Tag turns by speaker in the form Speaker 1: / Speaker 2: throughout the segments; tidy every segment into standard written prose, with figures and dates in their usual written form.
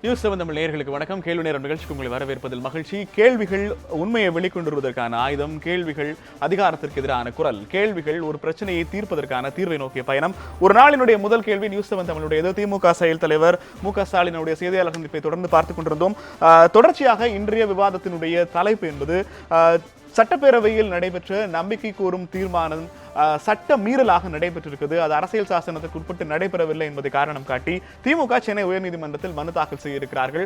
Speaker 1: News 7 Tamil நேயர்களுக்கு வணக்கம். கேள்வி நேரம் நிகழ்ச்சிக்கு உங்களை வரவேற்பதில் மகிழ்ச்சி. கேள்விகள் உண்மையை வெளிக்கொண்டு வருவதற்கான ஆயுதம், கேள்விகள் அதிகாரத்திற்கு எதிரான குரல், கேள்விகள் ஒரு பிரச்சனையை தீர்ப்பதற்கான தீர்வை நோக்கிய பயணம். ஒரு நாளினுடைய முதல் கேள்வி நியூஸ் 7 தமிழுடையது. திமுக செயல் தலைவர் மு.க. ஸ்டாலினுடைய செய்தியாளர் சந்திப்பை தொடர்ந்து பார்த்துக் கொண்டிருந்தோம். தொடர்ச்சியாக இன்றைய விவாதத்தினுடைய தலைப்பு என்பது சட்டப்பேரவையில் நடைபெற்ற நம்பிக்கை கோரும் தீர்மானம் சட்ட மீறலாக நடைபெற்றிருக்கிறது. அது அரசியல் சாசனத்திற்கு உட்பட்டு நடைபெறவில்லை என்பதை காரணம் காட்டி திமுக சென்னை உயர்நீதிமன்றத்தில் மனு தாக்கல் செய்திருக்கிறார்கள்.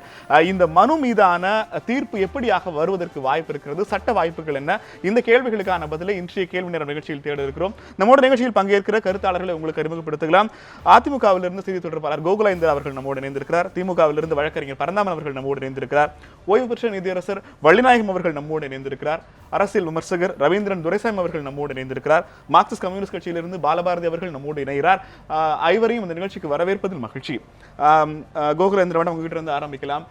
Speaker 1: இந்த மனு மீதான தீர்ப்பு எப்படியாக வருவதற்கு வாய்ப்பு இருக்கிறது, சட்ட வாய்ப்புகள் என்ன, இந்த கேள்விகளுக்கான பதிலை இன்றைய கேள்வி நேரம் நிகழ்ச்சியில் தேட இருக்கிறோம். நம்மோட நிகழ்ச்சியில் பங்கேற்கிற கருத்தாளர்களை உங்களுக்கு அறிமுகப்படுத்தலாம். அதிமுகவிலிருந்து செய்தி தொடர்பாளர் கோகுலேந்தர் அவர்கள் நம்மோடு இணைந்திருக்கிறார். திமுகவிலிருந்து வழக்கறிஞர் பரந்தாமன் அவர்கள் நம்மோடு இணைந்திருக்கிறார். ஓய்வு பெற்ற நீதியரசர் வள்ளிநாயகம் அவர்கள் நம்மோடு இணைந்திருக்கிறார். அரசியல் விமர்சகர் ரவீந்திரன் துரைசாமி அவர்கள் நம்மோடு இணைந்திருக்கிறார். மார்க்சிஸ்ட் கம்யூனிஸ்ட் கட்சியிலிருந்து பாலபாரதி அவர்கள் நம்மோடு இணைகிறார். ஐவரையும் இந்த நிகழ்ச்சிக்கு வரவேற்பதில் மகிழ்ச்சி. கோகுலேந்திரன் உங்ககிட்ட இருந்து ஆரம்பிக்கலாம்.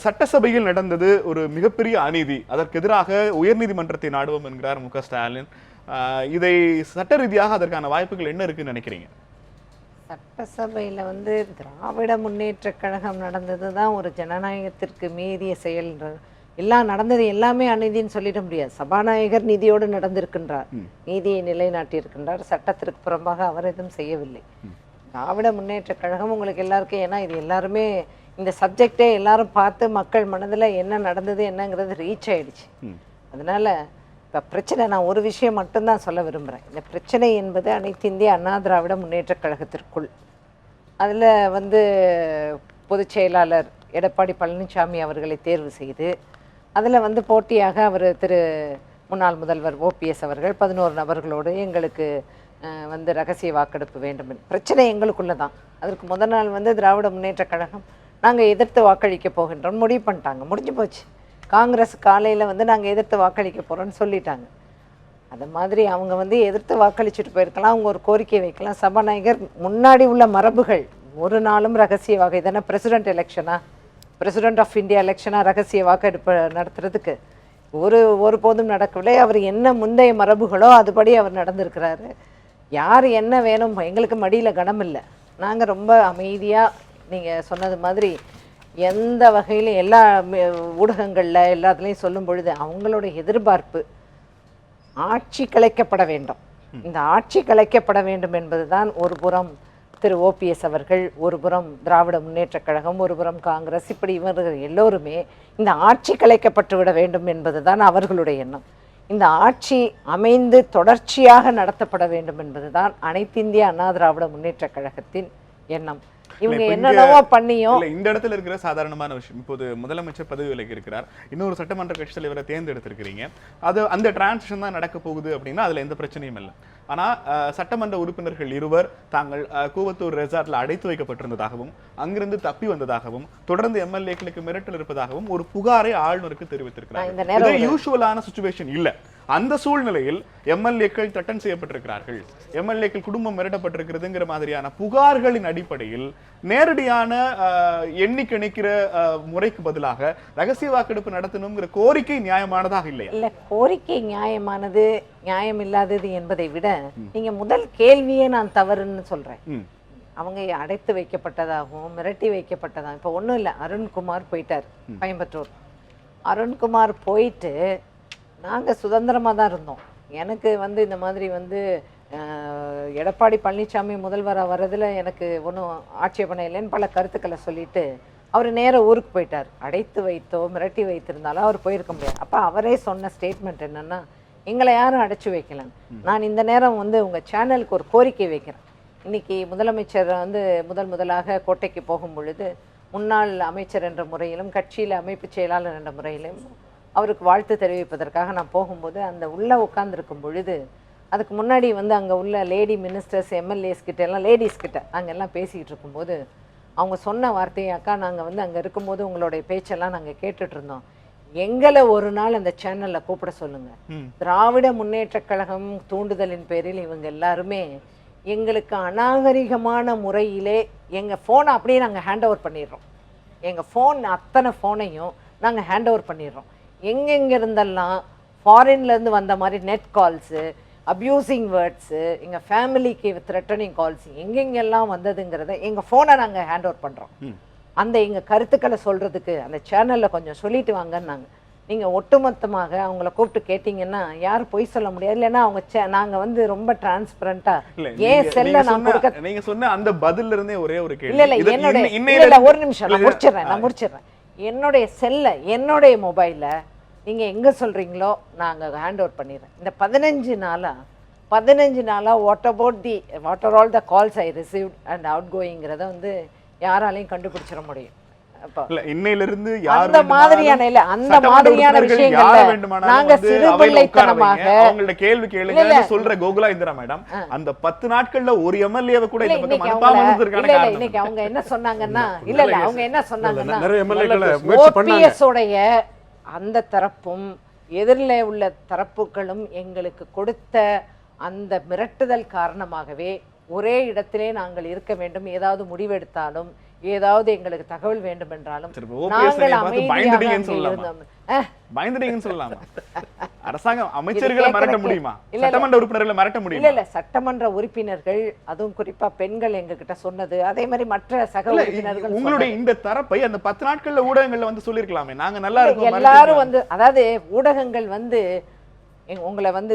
Speaker 1: சட்டசபையில் நடந்தது ஒரு மிகப்பெரிய அநீதி, அதற்கு எதிராக உயர்நீதிமன்றத்தை நாடுவோம் என்கிறார் மு.க. ஸ்டாலின். இதை சட்ட ரீதியாக அதற்கான வாய்ப்புகள் என்ன இருக்குன்னு நினைக்கிறீங்க?
Speaker 2: சட்டசபையில் திராவிட முன்னேற்ற கழகம் நடந்தது தான் ஒரு ஜனநாயகத்திற்கு மீறிய செயல். எல்லாம் நடந்தது எல்லாமே அநீதின்னு சொல்லிட முடியாது. சபாநாயகர் நீதியோடு நடந்திருக்கின்றார், நீதியை நிலைநாட்டியிருக்கின்றார். சட்டத்திற்கு புறம்பாக அவர் எதுவும் செய்யவில்லை. திராவிட முன்னேற்ற கழகம் உங்களுக்கு எல்லாருக்கும், ஏன்னா இது எல்லாருமே இந்த சப்ஜெக்டே எல்லாரும் பார்த்து மக்கள் மனதில் என்ன நடந்தது என்னங்கிறது ரீச் ஆயிடுச்சு. அதனால இப்போ பிரச்சனை, நான் ஒரு விஷயம் மட்டும்தான் சொல்ல விரும்புகிறேன். இந்த பிரச்சனை என்பது அனைத்து இந்திய அண்ணா திராவிட முன்னேற்ற கழகத்திற்குள், அதில் பொதுச் செயலாளர் எடப்பாடி பழனிசாமி அவர்களை தேர்வு செய்து அதில் போட்டியாக அவர் முன்னாள் முதல்வர் ஓபிஎஸ் அவர்கள் 11 நபர்களோடு எங்களுக்கு ரகசிய வாக்கெடுப்பு வேண்டும். பிரச்சனை எங்களுக்குள்ள தான். அதற்கு முதல் நாள் திராவிட முன்னேற்ற கழகம் நாங்கள் எதிர்த்து வாக்களிக்க போகின்றோம் முடிவு பண்ணிட்டாங்க. முடிஞ்சு போச்சு. காங்கிரஸ் காலையில் நாங்கள் எதிர்த்து வாக்களிக்க போகிறோன்னு சொல்லிட்டாங்க. அது மாதிரி அவங்க எதிர்த்து வாக்களிச்சுட்டு போயிருக்கலாம், அவங்க ஒரு கோரிக்கை வைக்கலாம். சபாநாயகர் முன்னாடி உள்ள மரபுகள் ஒரு நாளும் ரகசிய வாக்கு, இதென்ன பிரசிடென்ட் எலெக்ஷனா, பிரசிடென்ட் ஆஃப் இந்தியா எலெக்ஷனாக ரகசிய வாக்கெடுப்பு நடத்துறதுக்கு ஒருபோதும் நடக்கவில்லை. அவர் என்ன முந்தைய மரபுகளோ அதுபடி அவர் நடந்திருக்கிறாரு. யார் என்ன வேணும், எங்களுக்கு மடியில் கனம் இல்லை. நாங்கள் ரொம்ப அமைதியாக, நீங்கள் சொன்னது மாதிரி எந்த வகையிலும் எல்லா ஊடகங்களில் எல்லாத்துலேயும் சொல்லும் பொழுது அவங்களோட எதிர்பார்ப்பு ஆட்சி கலைக்கப்பட வேண்டும். இந்த ஆட்சி கலைக்கப்பட வேண்டும் என்பது தான் ஒரு புறம் திரு ஓபிஎஸ் அவர்கள், ஒரு புறம் திராவிட முன்னேற்ற கழகம், ஒரு புறம் காங்கிரஸ், இப்படி இவர்கள் எல்லோருமே இந்த ஆட்சி கலைக்கப்பட்டு விட வேண்டும் என்பது தான் அவர்களுடைய எண்ணம். இந்த ஆட்சி அமைந்து தொடர்ச்சியாக நடத்தப்பட வேண்டும் என்பது தான் அனைத்து இந்திய அண்ணா திராவிட முன்னேற்ற கழகத்தின் எண்ணம். இவங்க என்னென்னவோ பண்ணியும்
Speaker 1: இந்த இடத்துல இருக்கிற சாதாரணமான விஷயம், இப்போது முதலமைச்சர் பதவி விலகி இருக்கிறார், இன்னொரு சட்டமன்ற கட்சி தலைவரை தேர்ந்தெடுத்திருக்கிறீங்க, அது அந்த டிரான்சிஷன் தான் நடக்க போகுது அப்படின்னா அதுல எந்த பிரச்சனையும் இல்லை. ஆனா சட்டமன்ற உறுப்பினர்கள் இருவர் தாங்கள் கூவத்தூர் ரெசார்ட்ல அடைத்து வைக்கப்பட்டிருந்ததாகவும் அங்கிருந்து தப்பி வந்ததாகவும் தொடர்ந்து எம்எல்ஏக்களுக்கு மிரட்டல் இருப்பதாகவும் ஒரு புகாரை ஆளுநருக்கு தெரிவித்திருக்கிறார். யூசுவலான சிச்சுவேஷன் இல்ல. அந்த சூழ்நிலையில் எம்எல்ஏக்கள் தட்டன் செய்யப்பட்டிருக்கிறார்கள், எம்எல்ஏக்கள் குடும்பம் மிரட்டப்பட்டிருக்கிறதுங்கிற மாதிரியான புகார்களின் அடிப்படையில் நேரடியான எண்ணிக்கணிக்கிற முறைக்கு பதிலாக ரகசிய வாக்கெடுப்பு நடத்தணுங்கிற கோரிக்கை நியாயமானதாக இல்லையா?
Speaker 2: இல்ல, கோரிக்கை நியாயமானது நியாயம் இல்லாதது என்பதை விட நீங்க முதல் கேள்வியே நான் தவறுன்னு சொல்றேன். அவங்க அடைத்து வைக்கப்பட்டதாகவும் மிரட்டி வைக்கப்பட்டதாகவும், இப்ப ஒண்ணும் இல்லை, அருண்குமார் போயிட்டார் கோயம்புத்தூர். அருண்குமார் போயிட்டு நாங்கள் சுதந்திரமாக தான் இருந்தோம். எனக்கு இந்த மாதிரி எடப்பாடி பழனிசாமி முதல்வராக வர்றதில் எனக்கு ஒன்றும் ஆட்சேபனை இல்லைன்னு பல கருத்துக்களை சொல்லிட்டு அவர் நேராக ஊருக்கு போயிட்டார். அடைத்து வைத்தோ மிரட்டி வைத்திருந்தாலும் அவர் போயிருக்க முடியாது. அப்போ அவரே சொன்ன ஸ்டேட்மெண்ட் என்னென்னா, எங்களை யாரும் அடைச்சி வைக்கலன்னு. நான் இந்த நேரம் உங்கள் சேனலுக்கு ஒரு கோரிக்கை வைக்கிறேன். இன்றைக்கி முதலமைச்சர் முதலாக கோட்டைக்கு போகும் பொழுது முன்னாள் அமைச்சர் என்ற முறையிலும் கட்சியில் அமைப்பு செயலாளர் என்ற முறையிலும் அவருக்கு வாழ்த்து தெரிவிப்பதற்காக நான் போகும்போது அந்த உள்ளே உட்காந்துருக்கும் பொழுது அதுக்கு முன்னாடி அங்கே உள்ள லேடி மினிஸ்டர்ஸ் எம்எல்ஏஸ் கிட்ட எல்லாம் லேடிஸ் கிட்ட அங்கெல்லாம் பேசிக்கிட்டு இருக்கும்போது அவங்க சொன்ன வார்த்தையை, அக்கா நாங்கள் அங்கே இருக்கும்போது உங்களுடைய பேச்செல்லாம் நாங்கள் கேட்டுட்டு இருந்தோம், எங்களை ஒரு நாள் அந்த சேனலில் கூப்பிட சொல்லுங்கள். திராவிட முன்னேற்ற கழகம் தூண்டுதலின் பேரில் இவங்க எல்லாருமே எங்களுக்கு அநாகரிகமான முறையிலே எங்கள் ஃபோனை அப்படியே நாங்கள் ஹேண்ட் ஓவர் பண்ணிடுறோம். எங்கள் ஃபோன் அத்தனை ஃபோனையும் நாங்கள் ஹேண்ட் ஓவர் பண்ணிடுறோம். எங்கெங்கே இருந்தெல்லாம் ஃபாரின்லேருந்து வந்த மாதிரி நெட் கால்ஸு, அப்யூசிங் வேர்ட்ஸு, எங்கள் ஃபேமிலிக்கு த்ரெட்டனிங் கால்ஸ் எங்கெங்கெல்லாம் வந்ததுங்கிறத எங்கள் ஃபோனை நாங்கள் ஹேண்ட் ஓவர் பண்ணுறோம். அந்த எங்கள் கருத்துக்களை சொல்கிறதுக்கு அந்த சேனலில் கொஞ்சம் சொல்லிட்டு வாங்கன்னாங்க. நீங்கள் ஒட்டுமொத்தமாக அவங்கள கூப்பிட்டு கேட்டிங்கன்னா யாரும் பொய் சொல்ல முடியாது. இல்லைன்னா அவங்க நாங்கள் வந்து ரொம்ப டிரான்ஸ்பரண்டாக ஏன் செல்ல நான் கொடுக்க
Speaker 1: நீங்க சொன்ன அந்த பதில இருந்தே ஒரே ஒரு கேள்வி.
Speaker 2: இல்லை என்னுடைய ஒரு நிமிஷம் நான் முடிச்சிடுறேன். என்னுடைய செல்லை என்னுடைய மொபைலை நீங்கள் எங்கே சொல்கிறீங்களோ நாங்கள் ஹேண்ட் ஓவர் பண்ணிடுறேன். இந்த 15 நாளாக what are all the calls I received and out கோயிங்கிறத வந்து யாராலையும் கண்டுபிடிச்சிட முடியும்.
Speaker 1: இன்னையிலிருந்து
Speaker 2: அந்த மாதிரியான விஷயங்கள் நாங்க சிறுபிள்ளைத்தனமாக
Speaker 1: அவங்களோட கேள்வி கேளுங்க சொல்ற கோகுலா இந்திரா மேடம், அந்த 10 நாட்கள்ல ஒரு எம்எல்ஏவை கூட இந்த பக்கம் அனுப்பாம வந்ததற்கான காரணம்
Speaker 2: இன்னைக்கு அவங்க என்ன சொன்னாங்கன்னா அவங்க என்ன சொன்னாங்கன்னா ஓபிஎஸ் உடைய அந்த தரப்பும் எதிரிலே உள்ள தரப்புகளும் எங்களுக்கு கொடுத்த அந்த மிரட்டுதல் காரணமாகவே ஒரே இடத்திலே நாங்கள் இருக்க வேண்டும், ஏதாவது முடிவெடுத்தாலும் ஏதாவது எங்களுக்கு தகவல் வேண்டும் என்றாலும் நாங்கள்
Speaker 1: பயந்துட்டீங்கன்னு சொல்லலாமா? அரசாங்கம் அமைச்சர்களை மிரட்ட முடியுமா? சட்டமன்ற உறுப்பினர்களை மிரட்ட முடியுமா?
Speaker 2: இல்ல சட்டமன்ற உறுப்பினர்கள் அதுவும் குறிப்பா பெண்கள் எங்க கிட்ட சொன்னது, அதே மாதிரி மற்ற சக உறுப்பினர்கள்
Speaker 1: உங்களுடைய இந்த தரப்பை அந்த 10 நாட்கள்ல ஊடகங்கள்ல வந்து சொல்லிருக்கலாமே, நாங்க நல்லா இருக்கோம்.
Speaker 2: எல்லாரும் வந்து அதாவது ஊடகங்கள் வந்து உங்களை வந்து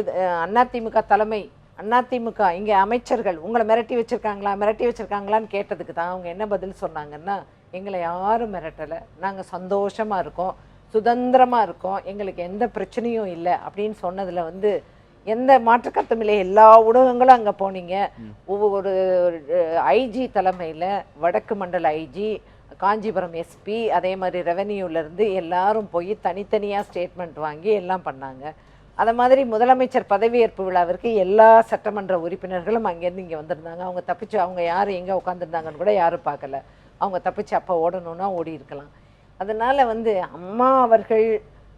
Speaker 2: அதிமுக தலைமை அதிமுக இங்கே அமைச்சர்கள் உங்களை மிரட்டி வச்சிருக்காங்களான்னு கேட்டதுக்கு தான் அவங்க என்ன பதில் சொன்னாங்கன்னா, எங்களை யாரும் மிரட்டலை, நாங்கள் சந்தோஷமாக இருக்கோம், சுதந்திரமாக இருக்கோம், எங்களுக்கு எந்த பிரச்சனையும் இல்லை அப்படின்னு சொன்னதில் வந்து எந்த மாற்றுக்கருத்தும் இல்லை. எல்லா ஊடகங்களும் அங்கே போனீங்க. ஒவ்வொரு ஐஜி தலைமையில் வடக்கு மண்டல ஐஜி, காஞ்சிபுரம் எஸ்பி, அதே மாதிரி ரெவென்யூலேருந்து எல்லாரும் போய் தனித்தனியாக ஸ்டேட்மெண்ட் வாங்கி எல்லாம் பண்ணாங்க. அதை மாதிரி முதலமைச்சர் பதவியேற்பு விழாவிற்கு எல்லா சட்டமன்ற உறுப்பினர்களும் அங்கேருந்து இங்கே வந்திருந்தாங்க. அவங்க தப்பிச்சு அவங்க யார் எங்கே உட்காந்துருந்தாங்கன்னு கூட யாரும் பார்க்கல. அவங்க தப்பிச்சு அப்போ ஓடணும்னா ஓடி இருக்கலாம். அதனால் வந்து அம்மா அவர்கள்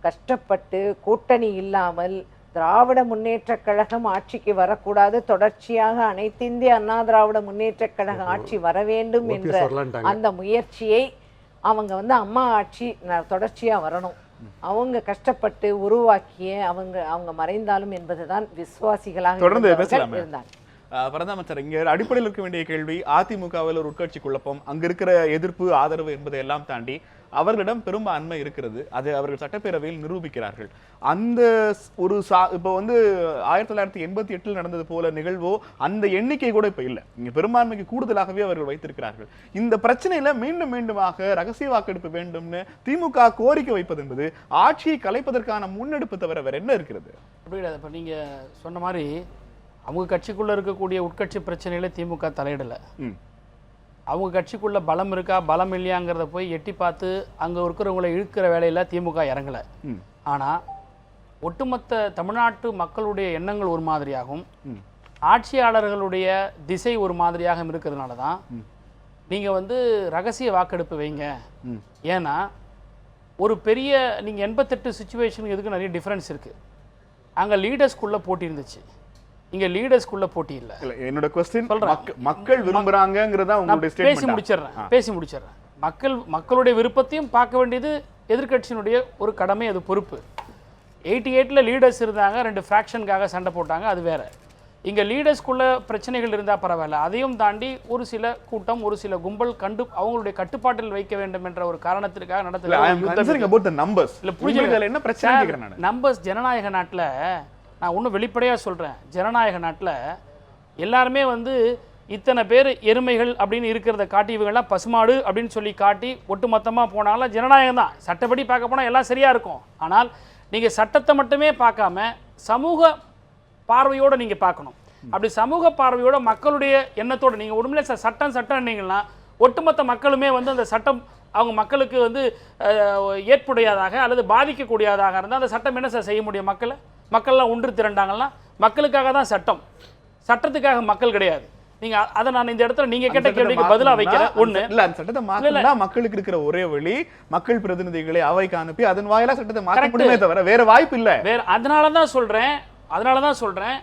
Speaker 2: கஷ்டப்பட்டு கூட்டணி இல்லாமல் திராவிட முன்னேற்றக் கழகம் ஆட்சிக்கு வரக்கூடாது, தொடர்ச்சியாக அனைத்திந்திய அண்ணா திராவிட முன்னேற்றக் கழகம் ஆட்சி வர வேண்டும் என்ற அந்த முயற்சியை அவங்க வந்து அம்மா ஆட்சி தொடர்ச்சியாக வரணும், அவங்க கஷ்டப்பட்டு உருவாக்கிய அவங்க மறைந்தாலும் என்பதுதான் விசுவாசிகளாக
Speaker 1: தொடர்ந்து இருந்தாங்க. பிரதமர், இங்க அடிப்படையில் இருக்க வேண்டிய கேள்வி, அதிமுகவில் ஒரு உட்கட்சி குழப்பம், அங்க இருக்கிற எதிர்ப்பு ஆதரவு என்பதை எல்லாம் தாண்டி அவர்களிடம் பெரும்பான்மை இருக்கிறது, அது அவர்கள் சட்டப்பேரவையில் நிரூபிக்கிறார்கள். அந்த ஒரு இப்போ வந்து 1988 நடந்தது போல நிகழ்வோ அந்த எண்ணிக்கை கூட இப்ப இல்லை, இங்க பெரும்பான்மைக்கு கூடுதலாகவே அவர்கள் வைத்திருக்கிறார்கள். இந்த பிரச்சனையில மீண்டும் மீண்டுமாக ரகசிய வாக்கெடுப்பு வேண்டும்னு திமுக கோரிக்கை வைப்பது என்பது ஆட்சியை கலைப்பதற்கான முன்னெடுப்பு தவிர வேற என்ன இருக்கிறது?
Speaker 3: இப்ப நீங்க சொன்ன மாதிரி அவங்க கட்சிக்குள்ள இருக்கக்கூடிய உட்கட்சி பிரச்சனையில திமுக தலையிடலை. அவங்க கட்சிக்குள்ள பலம் இருக்கா பலம் இல்லையாங்கிறத போய் எட்டி பார்த்து அங்கே இருக்கிறவங்களை இழுக்கிற வேலையில் திமுக இறங்கலை. ஆனால் ஒட்டுமொத்த தமிழ்நாட்டு மக்களுடைய எண்ணங்கள் ஒரு மாதிரியாகவும் ஆட்சியாளர்களுடைய திசை ஒரு மாதிரியாக இருக்கிறதுனால தான் நீங்கள் வந்து ரகசிய வாக்கெடுப்பு வைங்க. ஏன்னா ஒரு பெரிய நீங்கள் 88 சிச்சுவேஷனுக்கு எதுக்கு நிறைய டிஃப்ரென்ஸ் இருக்குது. அங்கே லீடர்ஸ்குள்ளே போட்டி இருந்துச்சு, இங்க லீடர்ஸ்குள்ள போட்டி இல்ல.
Speaker 1: என்னோட क्वेश्चन மக்கள் விரும்புறாங்கங்கறத உங்களுடைய ஸ்டேட்மென்ட்
Speaker 3: பேசி முடிச்சிடுறேன். மக்களுடைய விருப்பத்தையும் பார்க்க வேண்டியது எதிர்க்கட்சியினுடைய ஒரு கடமை, அது பொறுப்பு. 88ல லீடர்ஸ் இருந்தாங்க, 2 ஃபிராக்ஷனுக்காக சண்டை போட்டாங்க, அது வேற. இங்க லீடர்ஸ்குள்ள பிரச்சனைகள் இருந்தா பரவாயில்ல, அதையும் தாண்டி ஒரு சில கூட்டம் ஒரு சில கும்பல் அவங்களுடைய கட்டுப்பாட்டில் வைக்க வேண்டும் என்ற ஒரு காரணத்திற்காக நடத்துகிற நம்பர்ஸ். ஜனநாயக நாட்டுல நான் ஒன்றும் வெளிப்படையாக சொல்கிறேன், ஜனநாயக நாட்டில் எல்லாருமே வந்து இத்தனை பேர் எருமைகள் அப்படின்னு இருக்கிறத காட்டி இவங்கெல்லாம் பசுமாடு அப்படின்னு சொல்லி காட்டி ஒட்டு மொத்தமாக போனாலும் ஜனநாயகம் தான். சட்டப்படி பார்க்க போனால் எல்லாம் சரியாக இருக்கும். ஆனால் நீங்கள் சட்டத்தை மட்டுமே பார்க்காம சமூக பார்வையோடு நீங்கள் பார்க்கணும். அப்படி சமூக பார்வையோட மக்களுடைய எண்ணத்தோடு நீங்கள் உண்மையிலே சட்டம்னீங்கன்னா ஒட்டுமொத்த மக்களுமே வந்து அந்த சட்டம் அவங்க மக்களுக்கு வந்து ஏற்புடையதாக அல்லது பாதிக்கக்கூடியதாக இருந்தால் அந்த சட்டம் என்ன செய்ய முடியும்? மக்கள்லாம் ஒன்று திரண்டாங்கன்னா மக்களுக்காக தான் சட்டம், சட்டத்துக்காக மக்கள் கிடையாது. நீங்க அதை நான் இந்த இடத்துல நீங்க கேட்ட கேள்விக்கு பதிலா வைக்கிறேன். ஒண்ணு
Speaker 1: இல்ல, அந்த சட்டத்தை மாத்தினா மக்களுக்கு இருக்கிற ஒரே வழி மக்கள் பிரதிநிதிகளை அவைக்கு அனுப்பி அதன் வாயிலா சட்டத்தை மாற்ற முடியுமே தவிர வேற வாய்ப்பு இல்ல.
Speaker 3: வேற அதனாலதான் சொல்றேன்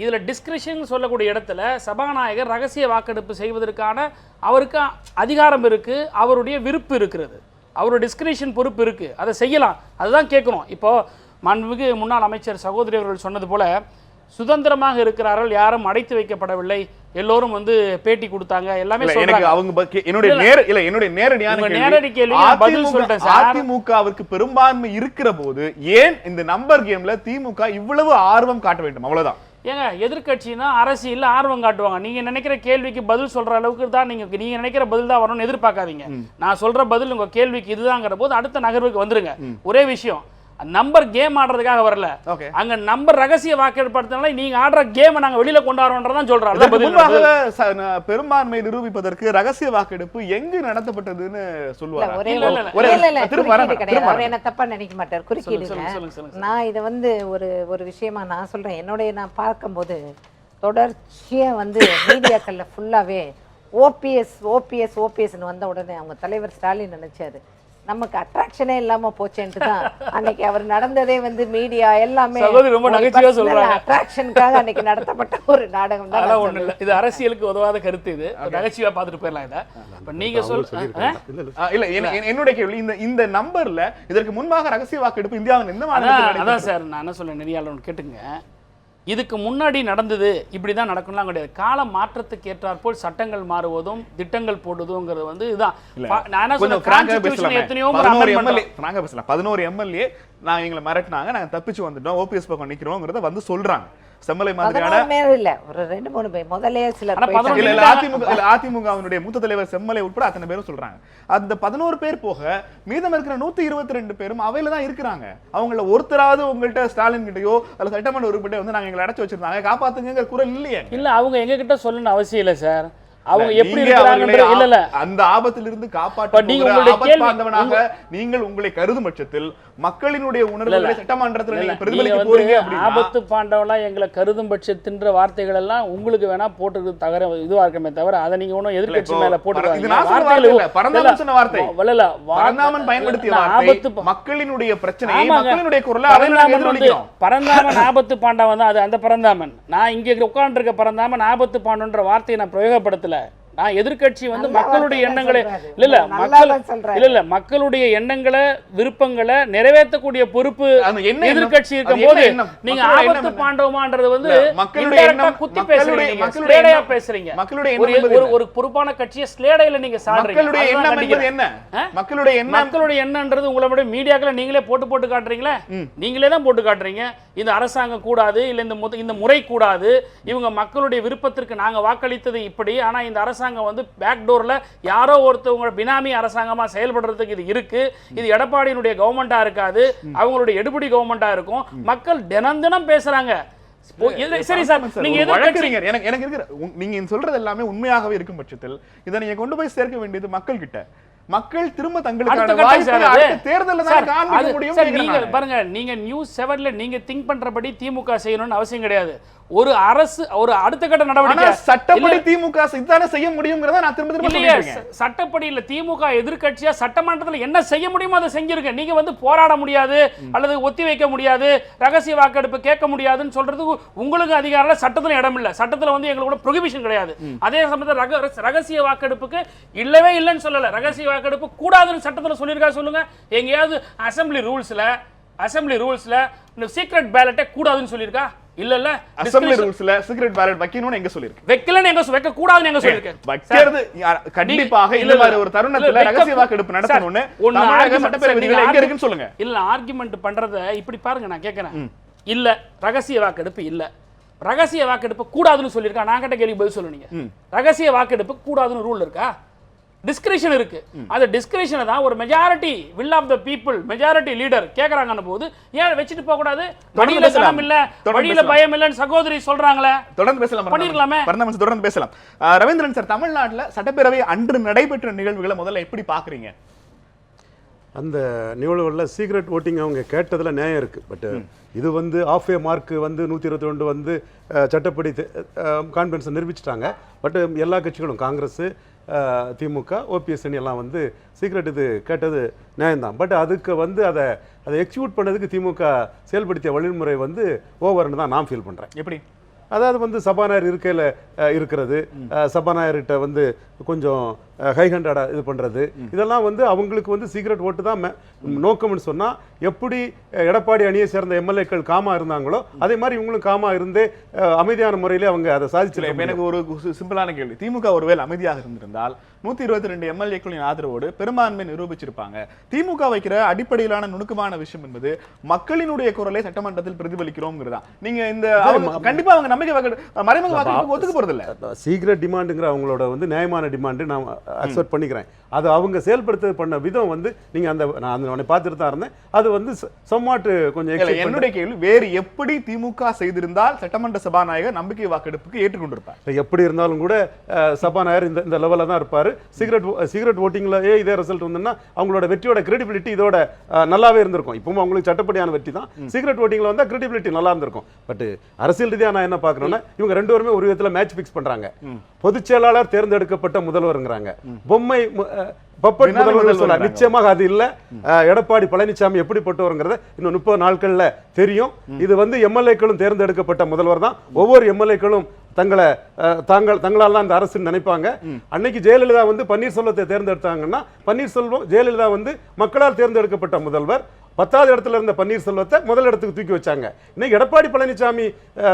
Speaker 3: இதுல டிஸ்கிரிஷன் சொல்லக்கூடிய இடத்துல சபாநாயகர் ரகசிய வாக்கெடுப்பு செய்வதற்கான அவருக்கு அதிகாரம் இருக்கு, அவருடைய விருப்பு இருக்கிறது, அவருடைய டிஸ்கிரிஷன் பொறுப்பு இருக்கு, அதை செய்யலாம். அதுதான் கேட்கணும். இப்போ மாண்புமிகு முன்னாள் அமைச்சர் சகோதரி அவர்கள் சொன்னது போல சுதந்திரமாக இருக்கிறார்கள், யாரும் அடைத்து வைக்கப்படவில்லை, எல்லோரும் வந்து பேட்டி கொடுத்தாங்க, எல்லாமே
Speaker 1: எனக்கு
Speaker 3: சொல்றாங்க.
Speaker 1: அவங்க என்னுடைய நேரடியான
Speaker 3: உங்க
Speaker 1: கேள்வி,
Speaker 3: நேரடி கேள்வி நான் பதில் சொல்லிட்டேன் சார்.
Speaker 1: அதிமுகவிற்கு பெரும்பான்மை இருக்கிற போது ஏன் இந்த நம்பர் கேம்ல திமுக இவ்வளவு ஆர்வம் காட்ட வேண்டும்? அவ்வளவுதான்.
Speaker 3: ஏங்க, எதிர்க்கட்சினா அரசியல்ல ஆர்வம் காட்டுவாங்க. நீங்க நினைக்கிற கேள்விக்கு பதில் சொல்ற அளவுக்கு தான் நீங்க நினைக்கிற பதில் தான் வரணும்னு எதிர்பார்க்காதீங்க. நான் சொல்ற பதில் உங்க கேள்விக்கு இதுதாங்கிற போது அடுத்த நகர்வுக்கு வந்துருங்க. ஒரே விஷயம், நம்பர் கேம் ஆடுறதுக்காக வரல, அங்க நம்பர் ரகசிய வாக்கெடுப்படுத்தினால நீங்க ஆடுற கேம் நாங்க வெளியில கொண்டாடுறோம்ன்றதான் சொல்றாங்க.
Speaker 1: பெரும்பான்மை நிரூபிப்பதற்கு ரகசிய வாக்கெடுப்பு எங்கு நடத்தப்பட்டதுன்னு சொல்லுவாங்க.
Speaker 2: என்ன தப்பா நினைக்க மாட்டார், குறுக்கிடுங்க. நான் இதை வந்து ஒரு விஷயமா நான் சொல்றேன். நான் பார்க்கும்போது தொடர்ச்சியா வந்து மீடியாக்கள்ல ஃபுல்லாவே ஓபிஎஸ் ஓபிஎஸ் ஓபிஎஸ்ன்னு வந்த உடனே அவங்க தலைவர் ஸ்டாலின் நினைச்சாரு நமக்கு அட்ராக்ஷனே இல்லாம போச்சேன்ட்டு தான் அன்னைக்கு அவர் நடந்ததே வந்து மீடியா எல்லாமே
Speaker 3: ரொம்ப நகைச்சுவையா சொல்றாங்க.
Speaker 2: அட்ராக்ஷனுக்காக அன்னைக்கு நடத்தப்பட்ட ஒரு நாடகம் தான்.
Speaker 3: அதெல்லாம் ஒண்ணு இல்ல, இது அரசியலுக்கு உதவாத கருத்து. இது நகைச்சுவையா பார்த்துட்டு போயிடலாம். இதை இப்ப நீங்க
Speaker 1: இல்ல என்னுடைய கேள்வி, இந்த நம்பர்ல இதற்கு முன்பாக ரகசிய வாக்கெடுப்பு இந்தியாவின் எந்த மாநிலத்தில்?
Speaker 3: அதான் சார் நான் என்ன சொல்றேன், நெறியாளர் கேட்டுங்க. இதுக்கு முன்னாடி நடந்தது இப்படிதான் நடக்கணும்லாம் கிடையாது. கால மாற்றத்துக்கு ஏற்றாற்போல் சட்டங்கள் மாறுவதும் திட்டங்கள் போடுவதுங்கிறது வந்து இதுதான். நான் என்ன சொல்றேன், எத்தனையோ
Speaker 1: 11 எம்எல்ஏ நான் எங்களை மிரட்டினாங்க, நாங்க தப்பிச்சு வந்துட்டோம், ஓபிஎஸ் பக்கம் நிக்கிறோம்ங்கறத வந்து சொல்றாங்க. செம்மலை மாதிரியான
Speaker 2: இல்ல ஒரு 2-3 பேர் முதல்ல சில
Speaker 1: அதிமுகவினுடைய மூத்த தலைவர் செம்மலை உட்பட அத்தனை பேரும் சொல்றாங்க. அந்த 11 பேர் போக மீதம் இருக்கிற 122 பேரும் அவையில தான் இருக்கிறாங்க. அவங்கள ஒருத்தராவது உங்கள்கிட்ட ஸ்டாலின் கிட்டயோ அல்ல சட்டமன்ற உறுப்பினர் வந்து நாங்க எங்களை அடைச்சு வச்சிருந்தாங்க காப்பாத்துங்கிற குரல் இல்லையே.
Speaker 3: இல்ல அவங்க எங்க கிட்ட சொல்லணும்னு அவசியம் இல்லை சார். அவங்க எப்படி இருக்காங்க இல்ல
Speaker 1: அந்த ஆபத்திலிருந்து காப்பாற்றுவதற்காக நீங்கள் உங்களை கருதும் பட்சத்தில் மக்களினுடைய உணர்வுகளை சட்டமன்றத்தில் நீங்க பிரதிபலிக்க போறீங்க அப்படினா
Speaker 3: ஆபத்து பாண்டவனா எங்களை கருதும் பட்சத்தின்ற வார்த்தைகள் எல்லாம் உங்களுக்கு வேணா போட்டுறது தவிர இதுவா இருக்கமே தவிர அதை நீங்க ஒன்னும் எதிர்க்கட்சி மேல போட்டுருவாங்க.
Speaker 1: பரந்தாமன் சொன்ன வார்த்தை இல்ல, பரந்தாமன் பயன்படுத்திய வார்த்தை மக்களினுடைய பிரச்சனை, மக்களினுடைய குரலை எதிரொலிக்கிறோம்.
Speaker 3: பரந்தாமன் ஆபத்து பாண்டவன் தான், அது அந்த பரந்தாமன். நான் இங்க உட்கார்ந்து இருக்க பரந்தாமன் ஆபத்து பாண்டவன்ற வார்த்தையை நான் பிரயோகப்படுத்தல. நான் எதிர்க்கட்சி வந்து மக்களுடைய எண்ணங்களை இல்ல மக்களுடைய எண்ணங்களை விருப்பங்களை நிறைவேற்றக்கூடிய பொறுப்பு எதிர்க்கட்சி இருக்கும் போது நீங்க ஆபத்து பாண்டவமான்றது வந்து குத்தி பேசுறீங்க. ஒரு பொறுப்பான கட்சியை ஸ்லேடையில நீங்க சாடுறீங்க. மக்களுடைய எண்ணம்ன்றது உங்களுடைய மீடியாக்களை நீங்களே போட்டு காட்டுறீங்களா? நீங்களே தான் போட்டு காட்டுறீங்க. இந்த அரசாங்கம் கூடாது, இல்ல இந்த முறை கூடாது, இவங்க மக்களுடைய விருப்பத்திற்கு நாங்க வாக்களித்தது இப்படி, ஆனா இந்த அரசாங்கம் வந்து பேக் டோர்ல யாரோ ஒருத்தவங்க பினாமி அரசாங்கமா செயல்படுறதுக்கு இது இருக்கு. இது எடப்பாடியினுடைய கவர்மெண்டா இருக்காது, அவங்களுடைய எடுபடி கவர்மெண்டா இருக்கும். மக்கள் தினம் பேசுறாங்க. சரி சார், நீங்க
Speaker 1: வழக்கறிஞர், எனக்கு இருக்கிற நீங்க சொல்றது எல்லாமே உண்மையாகவே இருக்கும் பட்சத்தில் இதை நீங்க கொண்டு போய் சேர்க்க வேண்டியது மக்கள் கிட்ட. மக்கள் திரும்ப தங்களுக்கான வாய்ப்பை தேர்தல்ல தான் காண்பிக்க முடியும்.
Speaker 3: நீங்க பாருங்க, நீங்க நியூஸ் 7ல நீங்க திங்க் பண்றபடி திமுக செய்யணும்னு அவசியம் கிடையாது. ஒரு அரசு ஒரு அடுத்த கட்ட நடவடிக்கை
Speaker 1: சட்டப்படி திமுக இதுதானே செய்ய முடியும்ங்கறத நான் திரும்ப சொல்றேன்.
Speaker 3: சட்டப்படி இல்ல, திமுக எதிர்க்கட்சியா சட்டமன்றத்தில் என்ன செய்ய முடியுமோ அதை செஞ்சிருக்க. நீங்க வந்து போராட முடியாது அல்லது ஒத்தி வைக்க முடியாது, ரகசிய வாக்கெடுப்பு கேட்க முடியாதுன்னு சொல்றதுக்கு உங்களுக்கு அதிகாரம் சட்டத்துல இடம் இல்ல. சட்டத்துல வந்து எங்களுக்கு ப்ரொஹிபிஷன் கிடையாது. அதே சமயத்தில் ரகசிய வாக்கெடுப்புக்கு இல்லவே இல்லைன்னு சொல்லல. ரகசிய வாக்கெடுப்பு கூடாதுன்னு சட்டத்துல சொல்லியிருக்கா சொல்லுங்க. எங்கேயாவது அசெம்பிளி ரூல்ஸ்ல சீக்ரெட் பேலட்டே கூடாதுன்னு சொல்லியிருக்கா? இல்ல
Speaker 1: அசெம்பிளி ரூல்ஸ்ல சீக்ரெட் பேலட் வைக்கணும்னு எங்க சொல்லிருக்கு?
Speaker 3: வைக்கலன்னு எங்க வைக்க கூடாதுன்னு எங்க சொல்லிருக்கு?
Speaker 1: வைக்கிறது கண்டிப்பாக இந்த மாதிரி ஒரு தருணத்துல ரகசிய வாக்கெடுப்பு நடத்தணும்னு தமிழக சட்டப்பேரவை விதிகள் எங்க இருக்குன்னு சொல்லுங்க.
Speaker 3: இல்ல ஆர்குமென்ட் பண்றத இப்படி பாருங்க, நான் கேக்குறேன். இல்ல ரகசிய வாக்கெடுப்பு இல்ல, ரகசிய வாக்கெடுப்பு கூடாதுன்னு சொல்லியிருக்கா? நான் கேட்ட கேள்வி பதில் சொல்லுங்க. ரகசிய வாக்கெடுப்பு கூடாதுன்னு ரூல் இருக்கா? டிஸ்கிரிஷன் இருக்கு. அந்த டிஸ்கிரிஷனை தான் ஒரு majority will of the people, majority leader கேக்குறாங்கன்னு போது ஏன் வச்சிட்டு போக கூடாது? வழியில சலம் இல்ல, வழியில பயம் இல்லன்னு சகோதரி சொல்றாங்களே.
Speaker 1: தொடர்ந்து பேசலாம், பண்ணிரலாமே. தொடர்ந்து பேசலாம். ரவீந்திரன் சார், தமிழ்நாட்டுல சட்டப்பேரவை அன்று நடைபெற்ற நிகழ்வுகளை முதல்ல எப்படி பாக்குறீங்க?
Speaker 4: அந்த நிகழ்வுகளில் சீக்ரெட் ஓட்டிங் அவங்க கேட்டதில் நியாயம் இருக்குது. பட் இது வந்து ஆஃப் ஏ மார்க்கு வந்து 122 வந்து சட்டப்படி கான்ஃபிடன்ஸை நிரூபிச்சிட்டாங்க. பட் எல்லா கட்சிகளும் காங்கிரஸ், திமுக, ஓபிஎஸ் எல்லாம் வந்து சீக்ரெட் இது கேட்டது நியாயம்தான். பட் அதுக்கு வந்து அதை எக்ஸிக்யூட் பண்ணதுக்கு திமுக செயல்படுத்திய வழிமுறை வந்து ஓவர்னு தான் நான் ஃபீல் பண்ணுறேன்.
Speaker 1: எப்படி?
Speaker 4: அதாவது வந்து சபாநாயகர் இருக்கையில் இருக்கிறது, சபாநாயகர்கிட்ட வந்து கொஞ்சம் ஹை ஹேண்டடாக இது பண்ணுறது இதெல்லாம் வந்து அவங்களுக்கு வந்து சீக்ரெட் ஓட்டு தான் நோக்கம்னு சொன்னால் எப்படி எடப்பாடி அணியை சேர்ந்த எம்எல்ஏக்கள் காமா இருந்தாங்களோ அதே மாதிரி இவங்களும் காமா இருந்தே அமைதியான முறையிலே அவங்க அதை சாதிச்சில்லை.
Speaker 1: எனக்கு ஒரு சிம்பிளான கேள்வி, திமுக ஒருவேளை அமைதியாக இருந்திருந்தால் 122 எம்எல்ஏக்களின் ஆதரவோடு பெரும்பான்மை நிரூபிச்சிருப்பாங்க. திமுக வைக்கிற அடிப்படையிலான நுணுக்கமான விஷயம் என்பது மக்களினுடைய குரலை சட்டமன்றத்தில் பிரதிபலிக்கிறோம்ங்கிறதா. நீங்க இந்த கண்டிப்பா அவங்க நம்பிக்கை மறைமுக வாக்கு ஒத்துக்க போறது இல்ல.
Speaker 4: சீக்ரெட் டிமாண்டுங்கிற அவங்களோட வந்து நியாயமான டிமாண்டு நான் அக்செப்ட் பண்ணிக்கிறேன். அது அவங்க செயல்படுத்த பண்ண விதம் வந்து நீங்க நான் பார்த்துட்டு தான் இருந்தேன். அது வந்து சம்மாட்டு கொஞ்சம்
Speaker 1: என்னுடைய கேள்வி, வேறு எப்படி திமுக செய்திருந்தால் சட்டமன்ற சபாநாயகர் நம்பிக்கை வாக்கெடுப்புக்கு ஏற்றுக்கொண்டிருப்பார்?
Speaker 4: எப்படி இருந்தாலும் கூட சபாநாயகர் இந்த லெவலில் தான் இருப்பார். சீக்ரெட் ஓட்டிங்லயே இதே ரிசல்ட் வந்ததுன்னா அவங்களோட வெற்றியோட கிரெடிபிலிட்டி இதோட நல்லாவே இருந்திருக்கும். இப்பவும் அவங்களுக்கு சட்டப்படியான வெற்றி தான். சீக்ரெட் ஓட்டிங்ல வந்தா கிரெடிபிலிட்டி நல்லா இருந்திருக்கும். பட் அரசியல் ரீதியா நான் என்ன பார்க்கறேன்னா இவங்க ரெண்டு பேருமே ஒரு விதத்துல மேட்ச் பிக்ஸ் பண்றாங்க. பொதுச் செயலாளர் தேர்ந்தெடுக்கப்பட்ட முதல்வர்ங்கறாங்க, பொம்மை பப்பட் முதல்வர் சொல்ல. நிச்சயமாக அது இல்ல. எடப்பாடி பழனிசாமி எப்படிப்பட்டவர்ங்கிறத இன்னும் 30 நாட்கள்ல தெரியும். இது வந்து எம்எல்ஏக்களும் தேர்ந்தெடுக்கப்பட்ட முதல்வர் தான். ஒவ்வொரு எம்எல்ஏக்களும் தங்களால் தான் இந்த அரசு நினைப்பாங்க. அன்னைக்கு ஜெயலலிதா வந்து பன்னீர்செல்வத்தை தேர்ந்தெடுத்தாங்கன்னா பன்னீர்செல்வம் ஜெயலலிதா வந்து மக்களால் தேர்ந்தெடுக்கப்பட்ட முதல்வர். 10வது இடத்துல இருந்த பன்னீர்செல்வத்தை முதல் இடத்துக்கு தூக்கி வச்சாங்க. இன்னைக்கு எடப்பாடி பழனிசாமி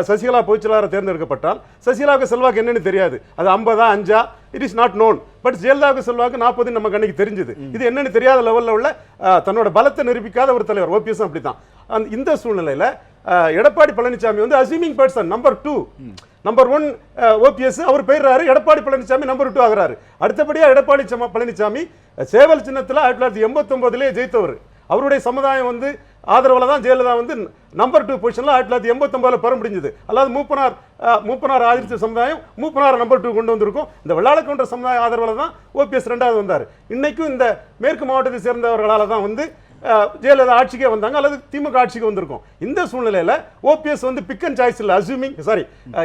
Speaker 4: சசிகலா பொதுச்செயலாளரை தேர்ந்தெடுக்கப்பட்டால் சசிகலாவுக்கு செல்வாக்கு என்னன்னு தெரியாது. அது 50 5 it is not known. But ஜெயலலிதாவுக்கு செல்வாக்கு 40 நமக்கு அன்னைக்கு தெரிஞ்சது. இது என்னன்னு தெரியாத லெவலில் உள்ள தன்னோட பலத்தை நிரூபிக்காத ஒரு தலைவர். ஓபிஎஸ் அப்படித்தான். இந்த சூழ்நிலையில எடப்பாடி பழனிசாமி வந்து assuming person. Number 2 number 1 OPS அவர் போயிடுறாரு. எடப்பாடி பழனிசாமி நம்பர் 2 ஆகிறாரு. அடுத்தபடியா எடப்பாடி பழனிசாமி சேவல் சின்னத்தில் 1989 ஜெயித்தவர். அவருடைய சமுதாயம் வந்து ஆதரவுல தான் ஜெயலலிதா வந்து நம்பர் 2 பொசிஷன்ல 1989 பெற முடிஞ்சது. அல்லாது மூப்பனார் ஆதரித்த சமுதாயம் மூப்பனார் நம்பர் 2 கொண்டு வந்திருக்கும். இந்த வெள்ளாளக்கவுண்ட சமுதாய ஆதரவுல தான் ஓபிஎஸ் 2வது வந்தார். இன்னைக்கும் இந்த மேற்கு மாவட்டத்தை சேர்ந்தவர்களால தான் வந்து ஜெயலலிதா ஆட்சிக்கே வந்தாங்க அல்லது திமுக ஆட்சிக்கு வந்திருக்கும். இந்த சூழ்நிலையில ஓபிஎஸ் வந்து பிக் அண்ட் சாய்ஸ் இல்ல,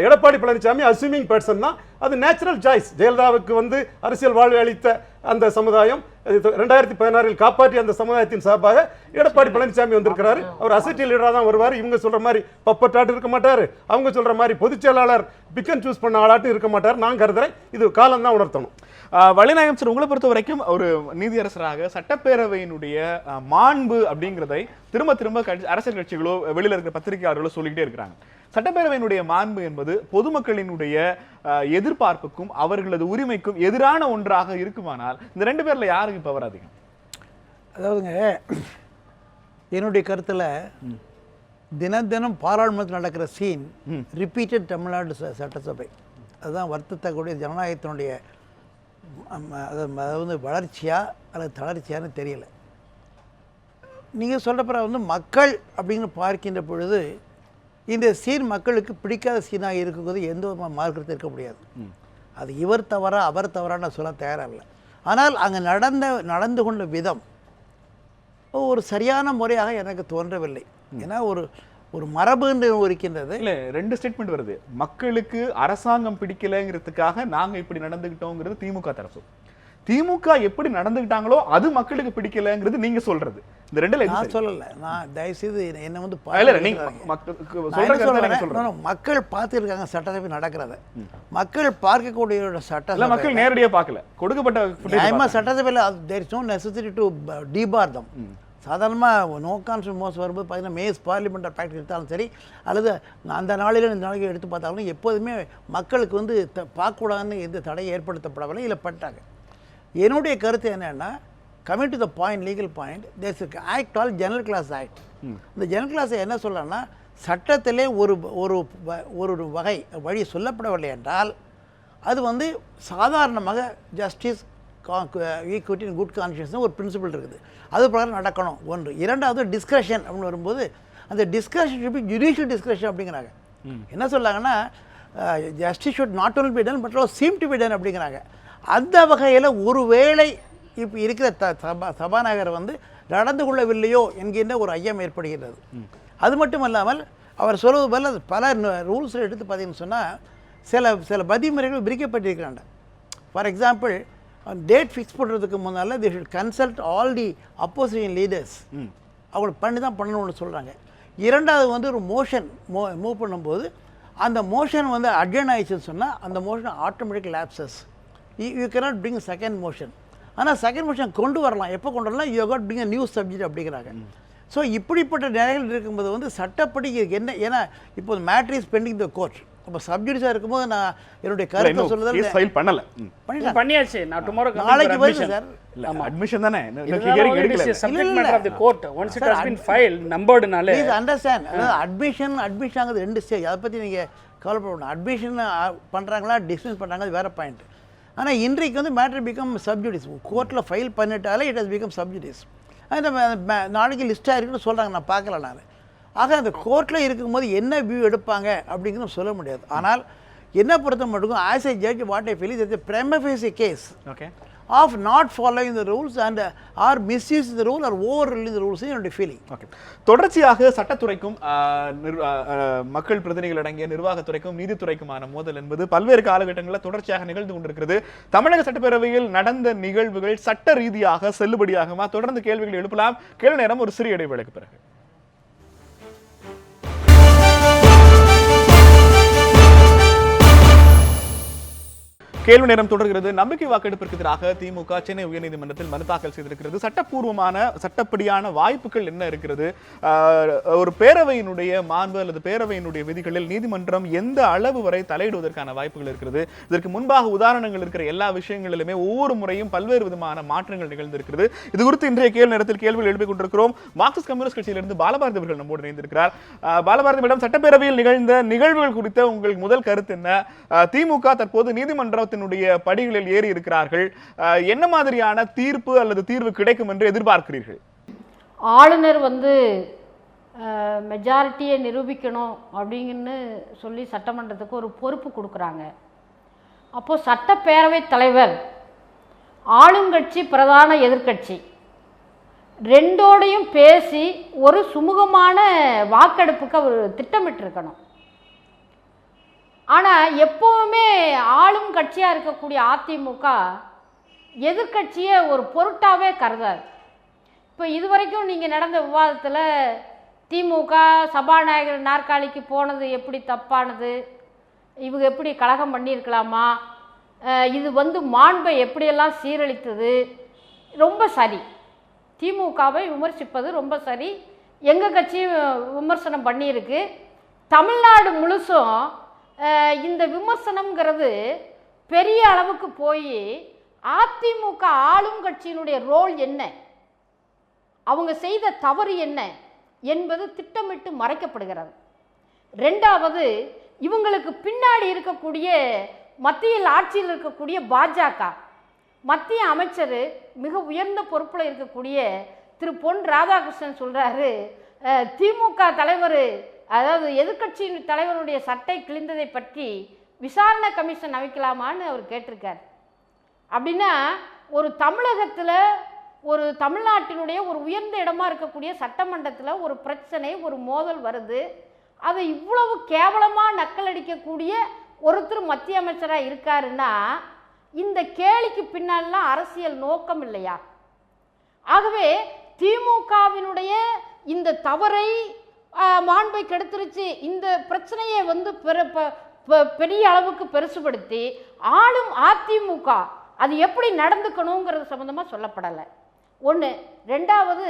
Speaker 4: எடப்பாடி பழனிசாமி அஸ்யூமிங் பர்சன் தான். அது நேச்சுரல் சாய்ஸ். ஜெயலலிதாவுக்கு வந்து அரசியல் வாழ்வு அளித்த அந்த சமுதாயம் 2016 காப்பாற்றிய அந்த சமுதாயத்தின் சார்பாக எடப்பாடி பழனிசாமி வந்திருக்கிறாரு. அவர் அசெட்டியல் லீடரா தான் வருவார். இவங்க சொல்ற மாதிரி பப்பட்டாட்டு இருக்க மாட்டாரு. அவங்க சொல்ற மாதிரி பொதுச் செயலாளர் பிக் அண்ட் சூஸ் பண்ண ஆளாட்டு இருக்க மாட்டார். நான் கருதுறேன் இது காலம் தான் உணர்த்தணும்.
Speaker 1: வள்ளிநாயகம் சார், உங்களை பொறுத்த வரைக்கும் ஒரு நீதியரசராக சட்டப்பேரவையினுடைய மாண்பு அப்படிங்கிறதை திரும்ப திரும்ப அரசியல் கட்சிகளோ வெளியில இருக்கிற பத்திரிகையாளர்களோ சொல்லிக்கிட்டே இருக்கிறாங்க. சட்டப்பேரவையினுடைய மாண்பு என்பது பொதுமக்களினுடைய எதிர்பார்ப்புக்கும் அவர்களது உரிமைக்கும் எதிரான ஒன்றாக இருக்குமானால் இந்த 2 பேர்ல யாருக்கு பவர் அதிகம்?
Speaker 5: அதாவதுங்க, என்னுடைய கருத்துல தினம் பாராளுமன்றத்தில் நடக்கிற சீன் ரிப்பீட்டட் தமிழ்நாடு சட்டசபை. அதுதான் வருத்தத்தக்கூடிய ஜனநாயகத்தினுடைய அதாவது வளர்ச்சியா அல்லது தளர்ச்சியான்னு தெரியல. நீங்கள் சொல்கிறப்ப வந்து மக்கள் அப்படிங்கிற பார்க்கின்ற பொழுது இந்த சீன் மக்களுக்கு பிடிக்காத சீனாக இருக்கும்போது எந்த விதமான மார்க்கத்தை இருக்க முடியாது. அது இவர் தவறா அவர் தவறான சொல்ல தயாரில்லை. ஆனால் அங்கே நடந்து கொண்ட விதம் ஒரு சரியான முறையாக எனக்கு தோன்றவில்லை. ஏன்னா ஒரு மரபு இருக்கின்றது.
Speaker 1: இல்ல, 2 ஸ்டேட்மெண்ட் வருது. மக்களுக்கு அரசாங்கம் பிடிக்கலங்கிறதுக்காக நாங்க இப்படி நடந்துகிட்டோங்கிறது திமுக தரப்பு. திமுக எப்படி நடந்துகிட்டாங்களோ அது மக்களுக்கு பிடிக்கலங்கிறது நீங்க சொல்றது. இந்த 2ல
Speaker 5: நான் சொல்லல. நான் தயவுசெய்து என்ன வந்து மக்கள் பார்த்துருக்காங்க சட்டசபை நடக்கிறத. மக்கள் பார்க்கக்கூடிய சட்டசபை
Speaker 1: மக்கள் நேரடியாக பார்க்கல. கொடுக்கப்பட்ட
Speaker 5: சட்டசபையில் there is no necessity to debar them. சாதாரணமாக நோ கான்ஸ்டியூஷன் மோஸ்ட் வரும்போது பார்த்தீங்கன்னா மேஸ் பார்லிமெண்ட் ப்ராக்டிஸ் எடுத்தாலும் சரி அல்லது அந்த நாளில் இந்த நாளைக்கு எடுத்து பார்த்தாலும் எப்போதுமே மக்களுக்கு வந்து பார்க்கக்கூடாதுன்னு எந்த தடையை ஏற்படுத்தப்படவில்லை. இல்லை பண்ணிட்டாங்க. என்னுடைய கருத்து என்னென்னா, coming to the point, legal point, there's act called general clause act. இந்த ஜெனரல் கிளாஸை என்ன சொல்லலாம்னா, சட்டத்திலே ஒரு வழி சொல்லப்படவில்லை என்றால் அது வந்து சாதாரணமாக ஜஸ்டிஸ், ஈக்விட்டி, குட் கான்ஷியஸ்னு ஒரு பிரின்சிபல் இருக்குது. அது பிரகாரம் நடக்கணும். 1. 2வது டிஸ்கஷன் அப்படின்னு வரும்போது அந்த discussion should be judicial discussion அப்படிங்கிறாங்க. என்ன சொல்லாங்கன்னா, justice should not only be done but seem to be done அப்படிங்கிறாங்க. அந்த வகையில் ஒருவேளை இப்போ இருக்கிற சபாநாயகர் வந்து நடந்து கொள்ளவில்லையோ என்கின்ற ஒரு ஐயம் ஏற்படுகிறது. அது மட்டும் இல்லாமல் அவர் சொல்வது போல பல ரூல்ஸ் எடுத்து பார்த்தீங்கன்னு சொன்னால் சில விதிமுறைகள் விரிக்கப்பட்டிருக்கிறாங்க. ஃபார் எக்ஸாம்பிள், டேட் ஃபிக்ஸ் பண்ணுறதுக்கு முன்னால் they should consult all the opposition leaders. அவங்க பண்ணணும்னு சொல்கிறாங்க. 2வது வந்து ஒரு மோஷன் பண்ணும்போது அந்த மோஷன் வந்து அட்ஜர்ன் ஆயிடுச்சுன்னு சொன்னால் அந்த motion automatic lapses. You cannot bring second motion. ஆனால் செகண்ட் மோஷன் கொண்டு வரலாம். எப்போ கொண்டு வரலாம்? You got bring a new subject அப்படிங்கிறாங்க. ஸோ இப்படிப்பட்ட நிலைகள் இருக்கும்போது வந்து சட்டப்படி என்ன, ஏன்னா இப்போ matter is pending the court. அப்போ சப்ஜெக்டிஸாக இருக்கும்போது நான் என்னுடைய கருத்தை சொல்லுதல்
Speaker 1: ஃபைல் பண்ணல.
Speaker 3: பண்ணியாச்சு. நான் டுமாரோ
Speaker 5: நாளைக்கு வருது சார்.
Speaker 1: அட்மிஷன் தானே
Speaker 3: subject matter of the court once it has been filed நம்பர்டுனால
Speaker 5: ப்ளீஸ் அண்டர்ஸ்டாண்ட். அட்மிஷன் ஆகுது 2 ஸ்டேஜ். அதை பற்றி நீங்கள் கவலைப்படணும். அட்மிஷன் பண்ணுறாங்களா டிஸ்மிஸ் பண்ணுறாங்க, அது வேறு பாயிண்ட். ஆனால் இன்றைக்கு வந்து மேட்டர் பிகம் சப்ஜுடிஸ். கோர்ட்டில் ஃபைல் பண்ணிட்டாலே இட் ஹஸ் பிகம் சப்ஜுடிஸ். அந்த நாளைக்கு லிஸ்ட்டாக இருக்குன்னு சொல்கிறாங்க, நான் பார்க்கல நான். ஆக அந்த கோர்ட்டில் இருக்கும்போது என்ன வியூ எடுப்பாங்க அப்படிங்கிறது சொல்ல முடியாது. ஆனால் என்ன பொறுத்த மட்டும் as a judge what I feel is prima facie case of not following the rules and or misusing the rule or overruling the rules என்னுடைய ஃபீலிங்.
Speaker 1: ஓகே. தொடர்ச்சியாக சட்டத்துறைக்கும் மக்கள் பிரதிநிதிகள் அடங்கிய நிர்வாகத்துறைக்கும் நீதித்துறைக்குமான மோதல் என்பது பல்வேறு காலகட்டங்களில் தொடர்ச்சியாக நிகழ்ந்து கொண்டிருக்கிறது. தமிழக சட்டப்பேரவையில் நடந்த நிகழ்வுகள் சட்ட ரீதியாக செல்லுபடியாகுமா? தொடர்ந்து கேள்விகள் எழுப்பலாம். கேள்வி நேரம் ஒரு சிறிய இடைவேளைக்கு பிறகு. கேள்வி நேரம் தொடர்கிறது. நம்பிக்கை வாக்கெடுப்பிற்கு எதிராக திமுக சென்னை உயர்நீதிமன்றத்தில் மனு தாக்கல் செய்திருக்கிறது. சட்டப்பூர்வமான சட்டப்படியான வாய்ப்புகள் என்ன இருக்கிறது? ஒரு பேரவையினுடைய மாண்பு அல்லது பேரவையினுடைய விதிகளில் நீதிமன்றம் எந்த அளவு வரை தலையிடுவதற்கான வாய்ப்புகள் இருக்கிறது? இதற்கு முன்பாக உதாரணங்கள் இருக்கிற எல்லா விஷயங்களிலுமே ஒவ்வொரு முறையும் பல்வேறு விதமான மாற்றங்கள் நிகழ்ந்திருக்கிறது. இது குறித்து இன்றைய கேள்வி நேரத்தில் கேள்விகள் எழுப்பிக் கொண்டிருக்கிறோம். மார்க்சிஸ்ட் கம்யூனிஸ்ட் கட்சியிலிருந்து பாலபாரதி அவர்கள் நம்மோடு இணைந்திருக்கிறார். பாலபாரதி மேடம், சட்டப்பேரவையில் நிகழ்ந்த நிகழ்வுகள் குறித்த உங்கள் முதல் கருத்து என்ன? திமுக தற்போது நீதிமன்றத்தினுடைய படிகளில் ஏறி இருக்கிறார்கள். என்ன மாதிரியான தீர்ப்பு அல்லது தீர்வு கிடைக்கும் என்று எதிர்பார்க்கிறீர்கள்?
Speaker 6: ஆளுநர் வந்து மெஜாரிட்டியை நிரூபிக்கணும் அப்படிங்கன்னு சொல்லி சட்டமன்றத்துக்கு ஒரு பொறுப்பு கொடுக்குறாங்க. அப்போது சட்டப்பேரவை தலைவர் ஆளுங்கட்சி பிரதான எதிர்க்கட்சி ரெண்டோடையும் பேசி ஒரு சுமூகமான வாக்கெடுப்புக்கு அவர் திட்டமிட்டிருக்கணும். ஆனால் எப்போவுமே ஆளும் கட்சியாக இருக்கக்கூடிய அதிமுக எதிர்கட்சியை ஒரு பொருட்டாவே கருதாது. இப்போ இதுவரைக்கும் நீங்கள் நடந்த விவாதத்தில் திமுக சபாநாயகர் நாற்காலிக்கு போனது எப்படி தப்பானது, இவங்க எப்படி கலகம் பண்ணியிருக்கலாமா, இது வந்து மாண்பை எப்படியெல்லாம் சீரழித்தது, ரொம்ப சரி. திமுகவை விமர்சிப்பது ரொம்ப சரி. எங்கள் கட்சியும் விமர்சனம் பண்ணியிருக்கு. தமிழ்நாடு முழுசும் இந்த விமர்சனம்ங்கிறது பெரிய அளவுக்கு போய் அதிமுக ஆளும் கட்சியினுடைய ரோல் என்ன, அவங்க செய்த தவறு என்ன என்பது திட்டமிட்டு மறைக்கப்படுகிறது. ரெண்டாவது, இவங்களுக்கு பின்னாடி இருக்கக்கூடிய மத்தியில் ஆட்சியில் இருக்கக்கூடிய பாஜக மத்திய அமைச்சர் மிக உயர்ந்த பொறுப்பில் இருக்கக்கூடிய திரு பொன் ராதாகிருஷ்ணன் சொல்கிறாரு, திமுக தலைவர் அதாவது எதிர்கட்சியின் தலைவருடைய சட்டை கிழிந்ததை பற்றி விசாரணை கமிஷன் அமைக்கலாமான்னு அவர் கேட்டிருக்கார். அப்படின்னா ஒரு தமிழகத்தில் ஒரு தமிழ்நாட்டினுடைய ஒரு உயர்ந்த இடமா இருக்கக்கூடிய சட்டமன்றத்தில் ஒரு பிரச்சனை ஒரு மோதல் வருது, அதை இவ்வளவு கேவலமாக நக்கல் அடிக்கக்கூடிய ஒருத்தர் மத்திய அமைச்சராக இருக்காருன்னா இந்த கேலிக்கு பின்னாலாம் அரசியல் நோக்கம் இல்லையா? ஆகவே திமுகவினுடைய இந்த தவறை மாண்பை கெடுத்துருச்சு, இந்த பிரச்சனையை வந்து பெரிய அளவுக்கு பெருசுபடுத்தி ஆளும் அதிமுக அது எப்படி நடந்துக்கணுங்கிறது சம்பந்தமாக சொல்லப்படலை. ஒன்று. ரெண்டாவது,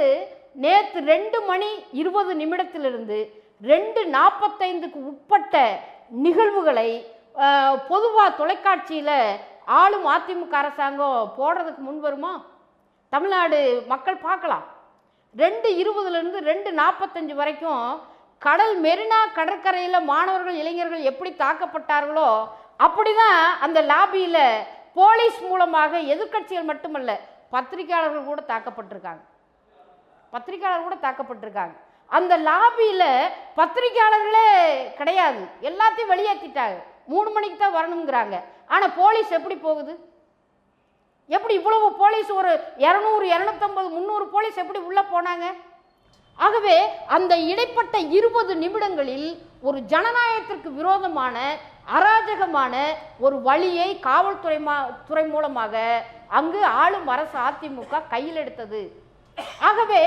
Speaker 6: நேற்று 2:20 2:45 உட்பட்ட நிகழ்வுகளை பொதுவாக தொலைக்காட்சியில் ஆளும் அதிமுக அரசாங்கம் போடுறதுக்கு முன் வருமா? தமிழ்நாடு மக்கள் பார்க்கலாம். 2:20 2:45 வரைக்கும் கடல் மெரினா கடற்கரையில் மாணவர்கள் இளைஞர்கள் எப்படி தாக்கப்பட்டார்களோ அப்படிதான் அந்த லாபியில் போலீஸ் மூலமாக எதிர்கட்சிகள் மட்டுமல்ல பத்திரிகையாளர்கள் கூட தாக்கப்பட்டிருக்காங்க. அந்த லாபியில் பத்திரிகையாளர்களே கிடையாது, எல்லாத்தையும் வெளியேற்றிட்டாங்க. 3 மணிக்கு தான் வரணுங்கிறாங்க. ஆனால் போலீஸ் எப்படி போகுது? எப்படி இவ்வளவு போலீஸ், ஒரு 200 250 300 போலீஸ் எப்படி உள்ள போனாங்க? ஆகவே அந்த இடைப்பட்ட 20 நிமிடங்களில் ஒரு ஜனநாயகத்திற்கு விரோதமான அராஜகமான ஒரு வழியை காவல்துறை மூலமாக அங்கு ஆளும் அரசு அதிமுக கையில் எடுத்தது. ஆகவே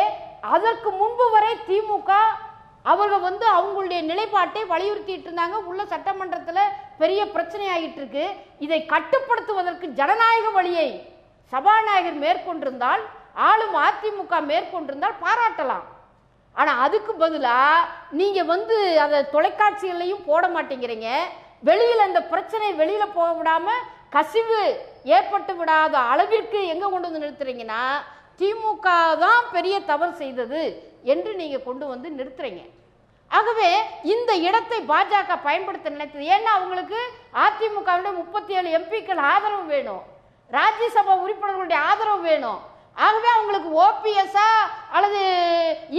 Speaker 6: அதற்கு முன்பு வரை திமுக அவர்கள் வந்து அவங்களுடைய நிலைப்பாட்டை வலியுறுத்திட்டு இருந்தாங்க. உள்ள சட்டமன்றத்தில் பெரிய பிரச்சனை ஆகிட்டு இருக்கு. இதை கட்டுப்படுத்துவதற்கு ஜனநாயக வழியை சபாநாயகர் மேற்கொண்டிருந்தால், ஆளும் அதிமுக மேற்கொண்டிருந்தால் பாராட்டலாம். ஆனா அதுக்கு பதிலா நீங்க வந்து அதை தொலைக்காட்சிகளையும் போட மாட்டேங்கிறீங்க. வெளியில அந்த பிரச்சனை வெளியில போக விடாம கசிவு ஏற்பட்டு விடாத அளவிற்கு எங்க கொண்டு வந்து நிறுத்துறீங்கன்னா, திமுக தான் பெரிய தவறு செய்தது என்று நீங்க கொண்டு வந்து நிறுத்துறீங்க. ஆகவே இந்த இடத்தை பாஜக பயன்படுத்த நினைத்தது. ஏன்னா அவங்களுக்கு அதிமுகவுடைய 37 எம்பிக்கள் ஆதரவு வேணும், ராஜ்யசபா உறுப்பினர்களுடைய ஆதரவு வேணும். ஆகவே அவங்களுக்கு ஓபிஎஸ்ஆ அல்லது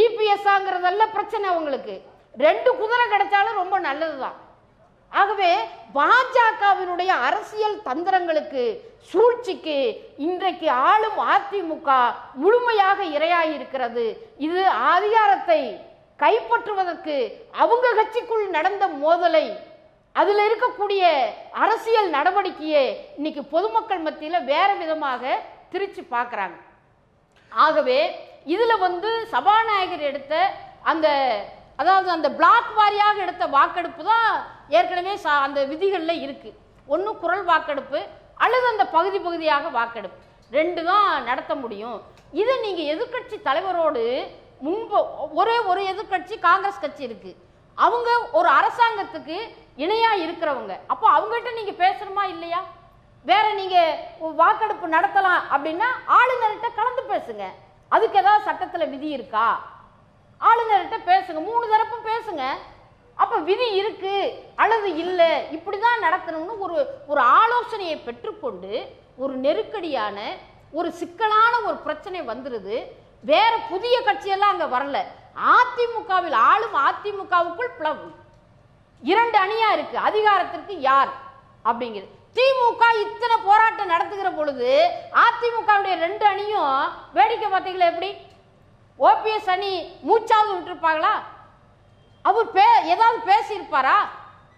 Speaker 6: இபிஎஸ்ஆங்கிறதல்ல பிரச்சனை. அவங்களுக்கு 2 குதிரை கிடைச்சாலும் ரொம்ப நல்லதுதான். ஆகவே பாஜகவினுடைய அரசியல் தந்திரங்களுக்கு, சூழ்ச்சிக்கு இன்றைக்கு ஆளும் அதிமுக முழுமையாக இரையாகி இருக்கிறது. இது அதிகாரத்தை கைப்பற்றுவதற்கு அவங்க கட்சிக்குள் நடந்த மோதலை, அதில் இருக்கக்கூடிய அரசியல் நடவடிக்கையை இன்னைக்கு பொதுமக்கள் மத்தியில் வேற விதமாக திருச்சி பார்க்குறாங்க. ஆகவே இதுல வந்து சபாநாயகர் எடுத்த அந்த, அதாவது அந்த பிளாக் வாரியாக எடுத்த வாக்கெடுப்பு தான் ஏற்கனவே அந்த விதிகளில் இருக்கு. ஒன்று குரல் வாக்கெடுப்பு அல்லது அந்த பகுதி பகுதியாக வாக்கெடுப்பு, 2 தான் நடத்த முடியும். இதை நீங்க எதிர்கட்சி தலைவரோடு முன்பு ஒரு எதிர்கட்சி காங்கிரஸ் கட்சி இருக்கு, அவங்க ஒரு அரசாங்கத்துக்கு இணையா இருக்கிறவங்க, அப்போ அவங்ககிட்ட நீங்க பேசணுமா இல்லையா? வேற நீங்க வாக்கெடுப்பு நடத்தலாம் அப்படின்னா ஆளுநர்கிட்ட கலந்து பேசுங்க. அதுக்கு ஏதாவது சட்டத்துல விதி இருக்கா? ஆளுநர்கிட்ட பேசுங்க, 3 தரப்பும் பேசுங்க. அப்ப விதி இருக்கு அல்லது இல்லை, இப்படிதான் நடத்தணும்னு ஒரு ஆலோசனையை பெற்றுக்கொண்டு, ஒரு நெருக்கடியான ஒரு சிக்கலான ஒரு பிரச்சனை வந்துருது. வேற புதிய கட்சியெல்லாம் அங்க வரல. அதிமுகவில் ஆளும் அதிமுகவுக்குள் பிளவு 2 அணியா இருக்கு. அதிகாரத்திற்கு யார் அப்படிங்கிறது. திமுக இத்தனை போராட்டம் நடத்துகிற பொழுது அதிமுகவுடைய 2 அணியும் வேடிக்கை பார்த்தீங்களா? எப்படி ஓபிஎஸ் அணி மூச்சாவது விட்டுருப்பாங்களா? அவர் ஏதாவது பேசியிருப்பாரா?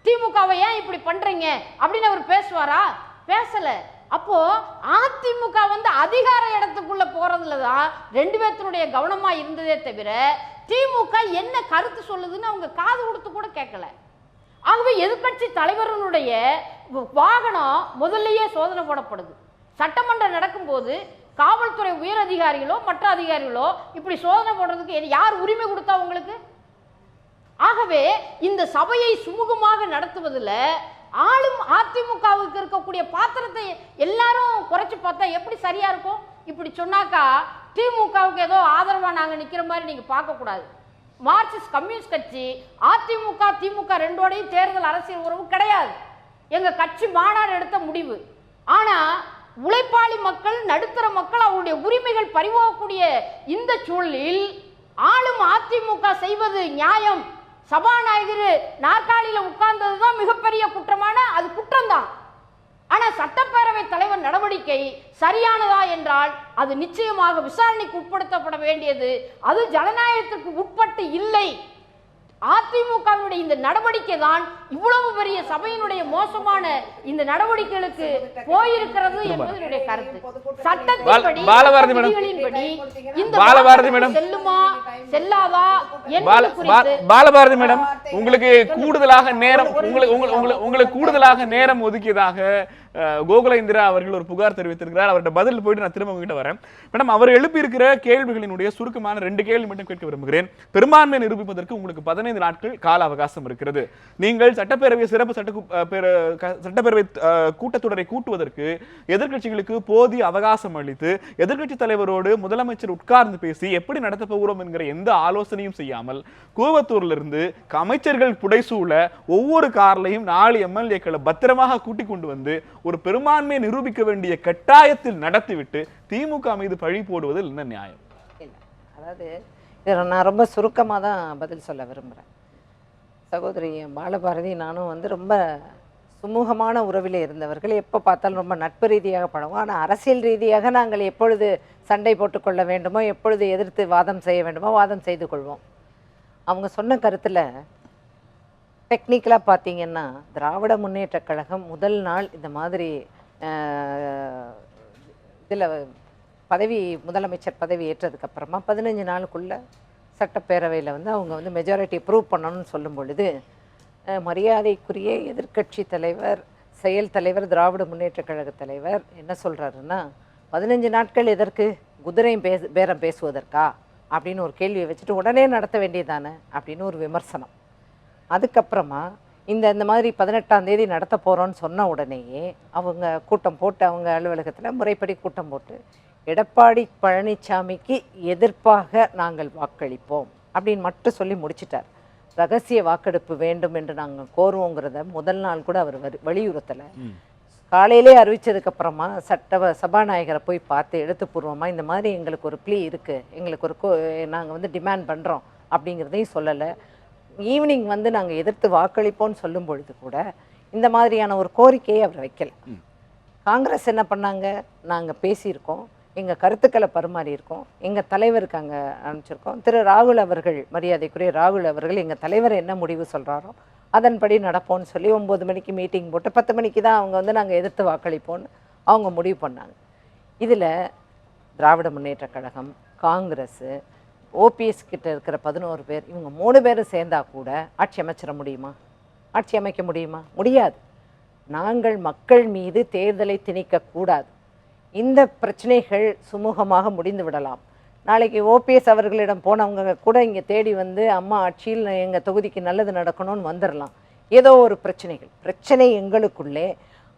Speaker 6: திமுகவை ஏன் இப்படி பண்றீங்க அப்படின்னு அவர் பேசுவாரா? பேசல. அப்போ அதிமுக வந்து அதிகார இடத்துக்குள்ள போறதுல தான் 2 பேர்த்தினுடைய கவனமா இருந்ததே தவிர திமுக என்ன கருத்து சொல்லுதுன்னு அவங்க காது கொடுத்து கூட கேட்கல. ஆகவே எதிர்கட்சி தலைவருடைய வாகனம் முதல்லயே சோதனை போடப்படுது. சட்டமன்றம் நடக்கும்போது காவல்துறை உயர் அதிகாரிகளோ மற்ற அதிகாரிகளோ இப்படி சோதனை போடுறதுக்கு யார் உரிமை கொடுத்தா உங்களுக்கு? ஆகவே இந்த சபையை சுமூகமாக நடத்துவதில் ஆளும் அதிமுகவுக்கு இருக்கக்கூடிய பாத்திரத்தை எல்லாரும் குறைச்சு பார்த்தா எப்படி சரியா இருக்கும்? இப்படி சொன்னாக்கா திமுகவுக்கு ஏதோ ஆதரவா நாங்க நிக்கிற மாதிரி நீங்க பார்க்க கூடாது. மார்க்சிஸ்ட் கம்யூனிஸ்ட் கட்சி அதிமுக திமுக 2ஓடையும் தேர்தல் அரசியல் உறவு கிடையாது. எங்க கட்சி மாநாடு எடுத்த முடிவு. ஆனா உழைப்பாளி மக்கள், நடுத்தர மக்கள் அவருடைய உரிமைகள் பறிவோகக்கூடிய இந்த சூழலில் ஆளும் அதிமுக செய்வது நியாயம். சபாநாயகர் நாற்காலியில உட்கார்ந்ததுதான் மிகப்பெரிய குற்றமான, அது குற்றம்தான். ஆனா சட்டப்பேரவை தலைவர் நடவடிக்கை சரியானதா என்றால் அது நிச்சயமாக விசாரணைக்கு உட்படுத்தப்பட வேண்டியது. அது ஜனநாயகத்திற்கு உட்பட்டு இல்லை. அதிமுகவினுடைய இந்த நடவடிக்கை தான் இவ்வளவு பெரிய சபையினுடைய மோசமான இந்த நடவடிக்கைகளுக்கு போயிருக்கிறது என்பது என்னுடைய கருத்து. சட்டத்தின்படி செல்லுமா செல்லாதா என்பது குறித்து
Speaker 1: பாலபாரதி மேடம், உங்களுக்கு கூடுதலாக நேரம் ஒதுக்கியதாக கோகுல இந்திரா அவர்கள் ஒரு புகார் தெரிவித்திருக்கிறார். அவர்கிட்ட பதில் போயிட்டு நான் திரும்ப உங்ககிட்ட வரேன். மேடம், அவர் எழுப்பி இருக்கிற கேள்விகளினுடைய சுருக்கமான 2 கேள்வி மட்டும் கேட்க விரும்புகிறேன். பெரும்பான்மை நிரூபிப்பதற்கு உங்களுக்கு 15 நாட்கள் கால அவகாசம் இருக்கிறது. நீங்கள் சட்டப்பேரவை சிறப்பு சட்டப்பேரவை கூட்டத்தொடரை கூட்டுவதற்கு எதிர்கட்சிகளுக்கு போதிய அவகாசம் அளித்து எதிர்கட்சி தலைவரோடு முதலமைச்சர் உட்கார்ந்து பேசி எப்படி நடத்த போகிறோம் என்கிற எந்த ஆலோசனையும் செய்யாமல் கூவத்தூர்ல இருந்து அமைச்சர்கள் புடைசூழ ஒவ்வொரு கார்லையும் 4 எம்எல்ஏக்களை பத்திரமாக கூட்டிக் கொண்டு வந்து ஒரு பெரும்பான்மையை நிரூபிக்க வேண்டிய கட்டாயத்தில் நடத்திவிட்டு திமுக மீது பழி போடுவதில் என்ன நியாயம்?
Speaker 2: அதாவது இதில் நான் ரொம்ப சுருக்கமாக தான் பதில் சொல்ல விரும்புகிறேன். சகோதரி பாலபாரதி நானும் வந்து ரொம்ப சுமூகமான உறவில் இருந்தவர்கள். எப்போ பார்த்தாலும் ரொம்ப நட்பு ரீதியாக பழகும். ஆனால் அரசியல் ரீதியாக நாங்கள் எப்பொழுது சண்டை போட்டுக்கொள்ள வேண்டுமோ, எப்பொழுது எதிர்த்து வாதம் செய்ய வேண்டுமோ வாதம் செய்து கொள்வோம். அவங்க சொன்ன கருத்தில் டெக்னிக்கலாக பார்த்தீங்கன்னா, திராவிட முன்னேற்ற கழகம் முதல் நாள் இந்த மாதிரி இதில் முதலமைச்சர் பதவி ஏற்றதுக்கப்புறமா 15 நாளுக்குள்ளே சட்டப்பேரவையில் வந்து அவங்க வந்து மெஜாரிட்டி ப்ரூவ் பண்ணணும்னு சொல்லும் பொழுது மரியாதைக்குரிய எதிர்க்கட்சி தலைவர், செயல் தலைவர், திராவிட முன்னேற்றக் கழக தலைவர் என்ன சொல்கிறாருன்னா, 15 நாட்கள் எதற்கு, குதிரை பேரம் பேசுவதற்கா அப்படின்னு ஒரு கேள்வியை வச்சுட்டு உடனே நடத்த வேண்டியதானே அப்படின்னு ஒரு விமர்சனம். அதுக்கப்புறமா இந்த மாதிரி 18ஆம் தேதி நடத்த போகிறோன்னு சொன்ன உடனேயே அவங்க கூட்டம் போட்டு, அவங்க அலுவலகத்தில் முறைப்படி கூட்டம் போட்டு, எடப்பாடி பழனிசாமிக்கு எதிர்ப்பாக நாங்கள் வாக்களிப்போம் அப்படின்னு மட்டும் சொல்லி முடிச்சிட்டார். ரகசிய வாக்கெடுப்பு வேண்டும் என்று நாங்கள் கோருவோங்கிறத முதல் நாள் கூட அவர் வலியுறுத்தலை. காலையிலே அறிவித்ததுக்கப்புறமா சபாநாயகரை போய் பார்த்து எழுத்துப்பூர்வமாக இந்த மாதிரி எங்களுக்கு ஒரு ப்ளீ இருக்குது, எங்களுக்கு ஒரு நாங்கள் வந்து டிமாண்ட் பண்ணுறோம் அப்படிங்கிறதையும் சொல்லலை. ஈவினிங் வந்து நாங்கள் எதிர்த்து வாக்களிப்போம்னு சொல்லும் பொழுது கூட இந்த மாதிரியான ஒரு கோரிக்கையை அவர் வைக்கலை. காங்கிரஸ் என்ன பண்ணாங்க, நாங்கள் பேசியிருக்கோம், எங்கள் கருத்துக்களை பரிமாறியிருக்கோம், எங்கள் தலைவருக்கு அங்கே அனுப்பிச்சிருக்கோம், திரு ராகுல் அவர்கள், மரியாதைக்குரிய ராகுல் அவர்கள் எங்கள் தலைவர் என்ன முடிவு சொல்கிறாரோ அதன்படி நடப்போம்னு சொல்லி 9 மணிக்கு மீட்டிங் போட்டு 10 மணிக்கு தான் அவங்க வந்து நாங்கள் எதிர்த்து வாக்களிப்போம்னு அவங்க முடிவு பண்ணாங்க. இதில் திராவிட முன்னேற்ற கழகம், காங்கிரஸு, ஓபிஎஸ் கிட்ட இருக்கிற 11 பேர், இவங்க 3 பேரும் சேர்ந்தா கூட ஆட்சி அமைச்சிட முடியுமா? ஆட்சி அமைக்க முடியுமா? முடியாது. நாங்கள் மக்கள் மீது தேர்தலை திணிக்கக்கூடாது. இந்த பிரச்சனைகள் சுமூகமாக முடிந்து விடலாம். நாளைக்கு ஓபிஎஸ் அவர்களிடம் போனவங்க கூட இங்கே தேடி வந்து அம்மா ஆட்சியில் எங்கள் தொகுதிக்கு நல்லது நடக்கணும்னு வந்துடலாம். ஏதோ ஒரு பிரச்சனை எங்களுக்குள்ளே.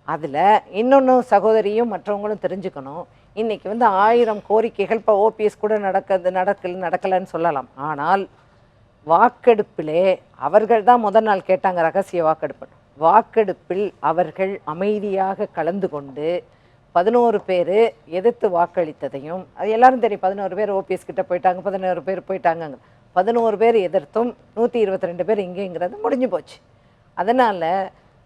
Speaker 2: அதில் இன்னொன்று சகோதரியும் மற்றவங்களும் தெரிஞ்சுக்கணும், இன்றைக்கி வந்து 1000 கோரிக்கைகள் இப்போ ஓபிஎஸ் கூட நடக்கலைன்னு சொல்லலாம். ஆனால் வாக்கெடுப்பிலே அவர்கள் தான் முதல் நாள் கேட்டாங்க ரகசிய வாக்கெடுப்பு. வாக்கெடுப்பில் அவர்கள் அமைதியாக கலந்து கொண்டு 11 பேர் எதிர்த்து வாக்களித்ததையும், அது எல்லாரும் தெரியும். 11 பேர் ஓபிஎஸ் கிட்ட போயிட்டாங்க, 11 பேர் போயிட்டாங்க. 11 பேர் எதிர்த்தும் 122 பேர் இங்கேங்கிறது முடிஞ்சு போச்சு. அதனால்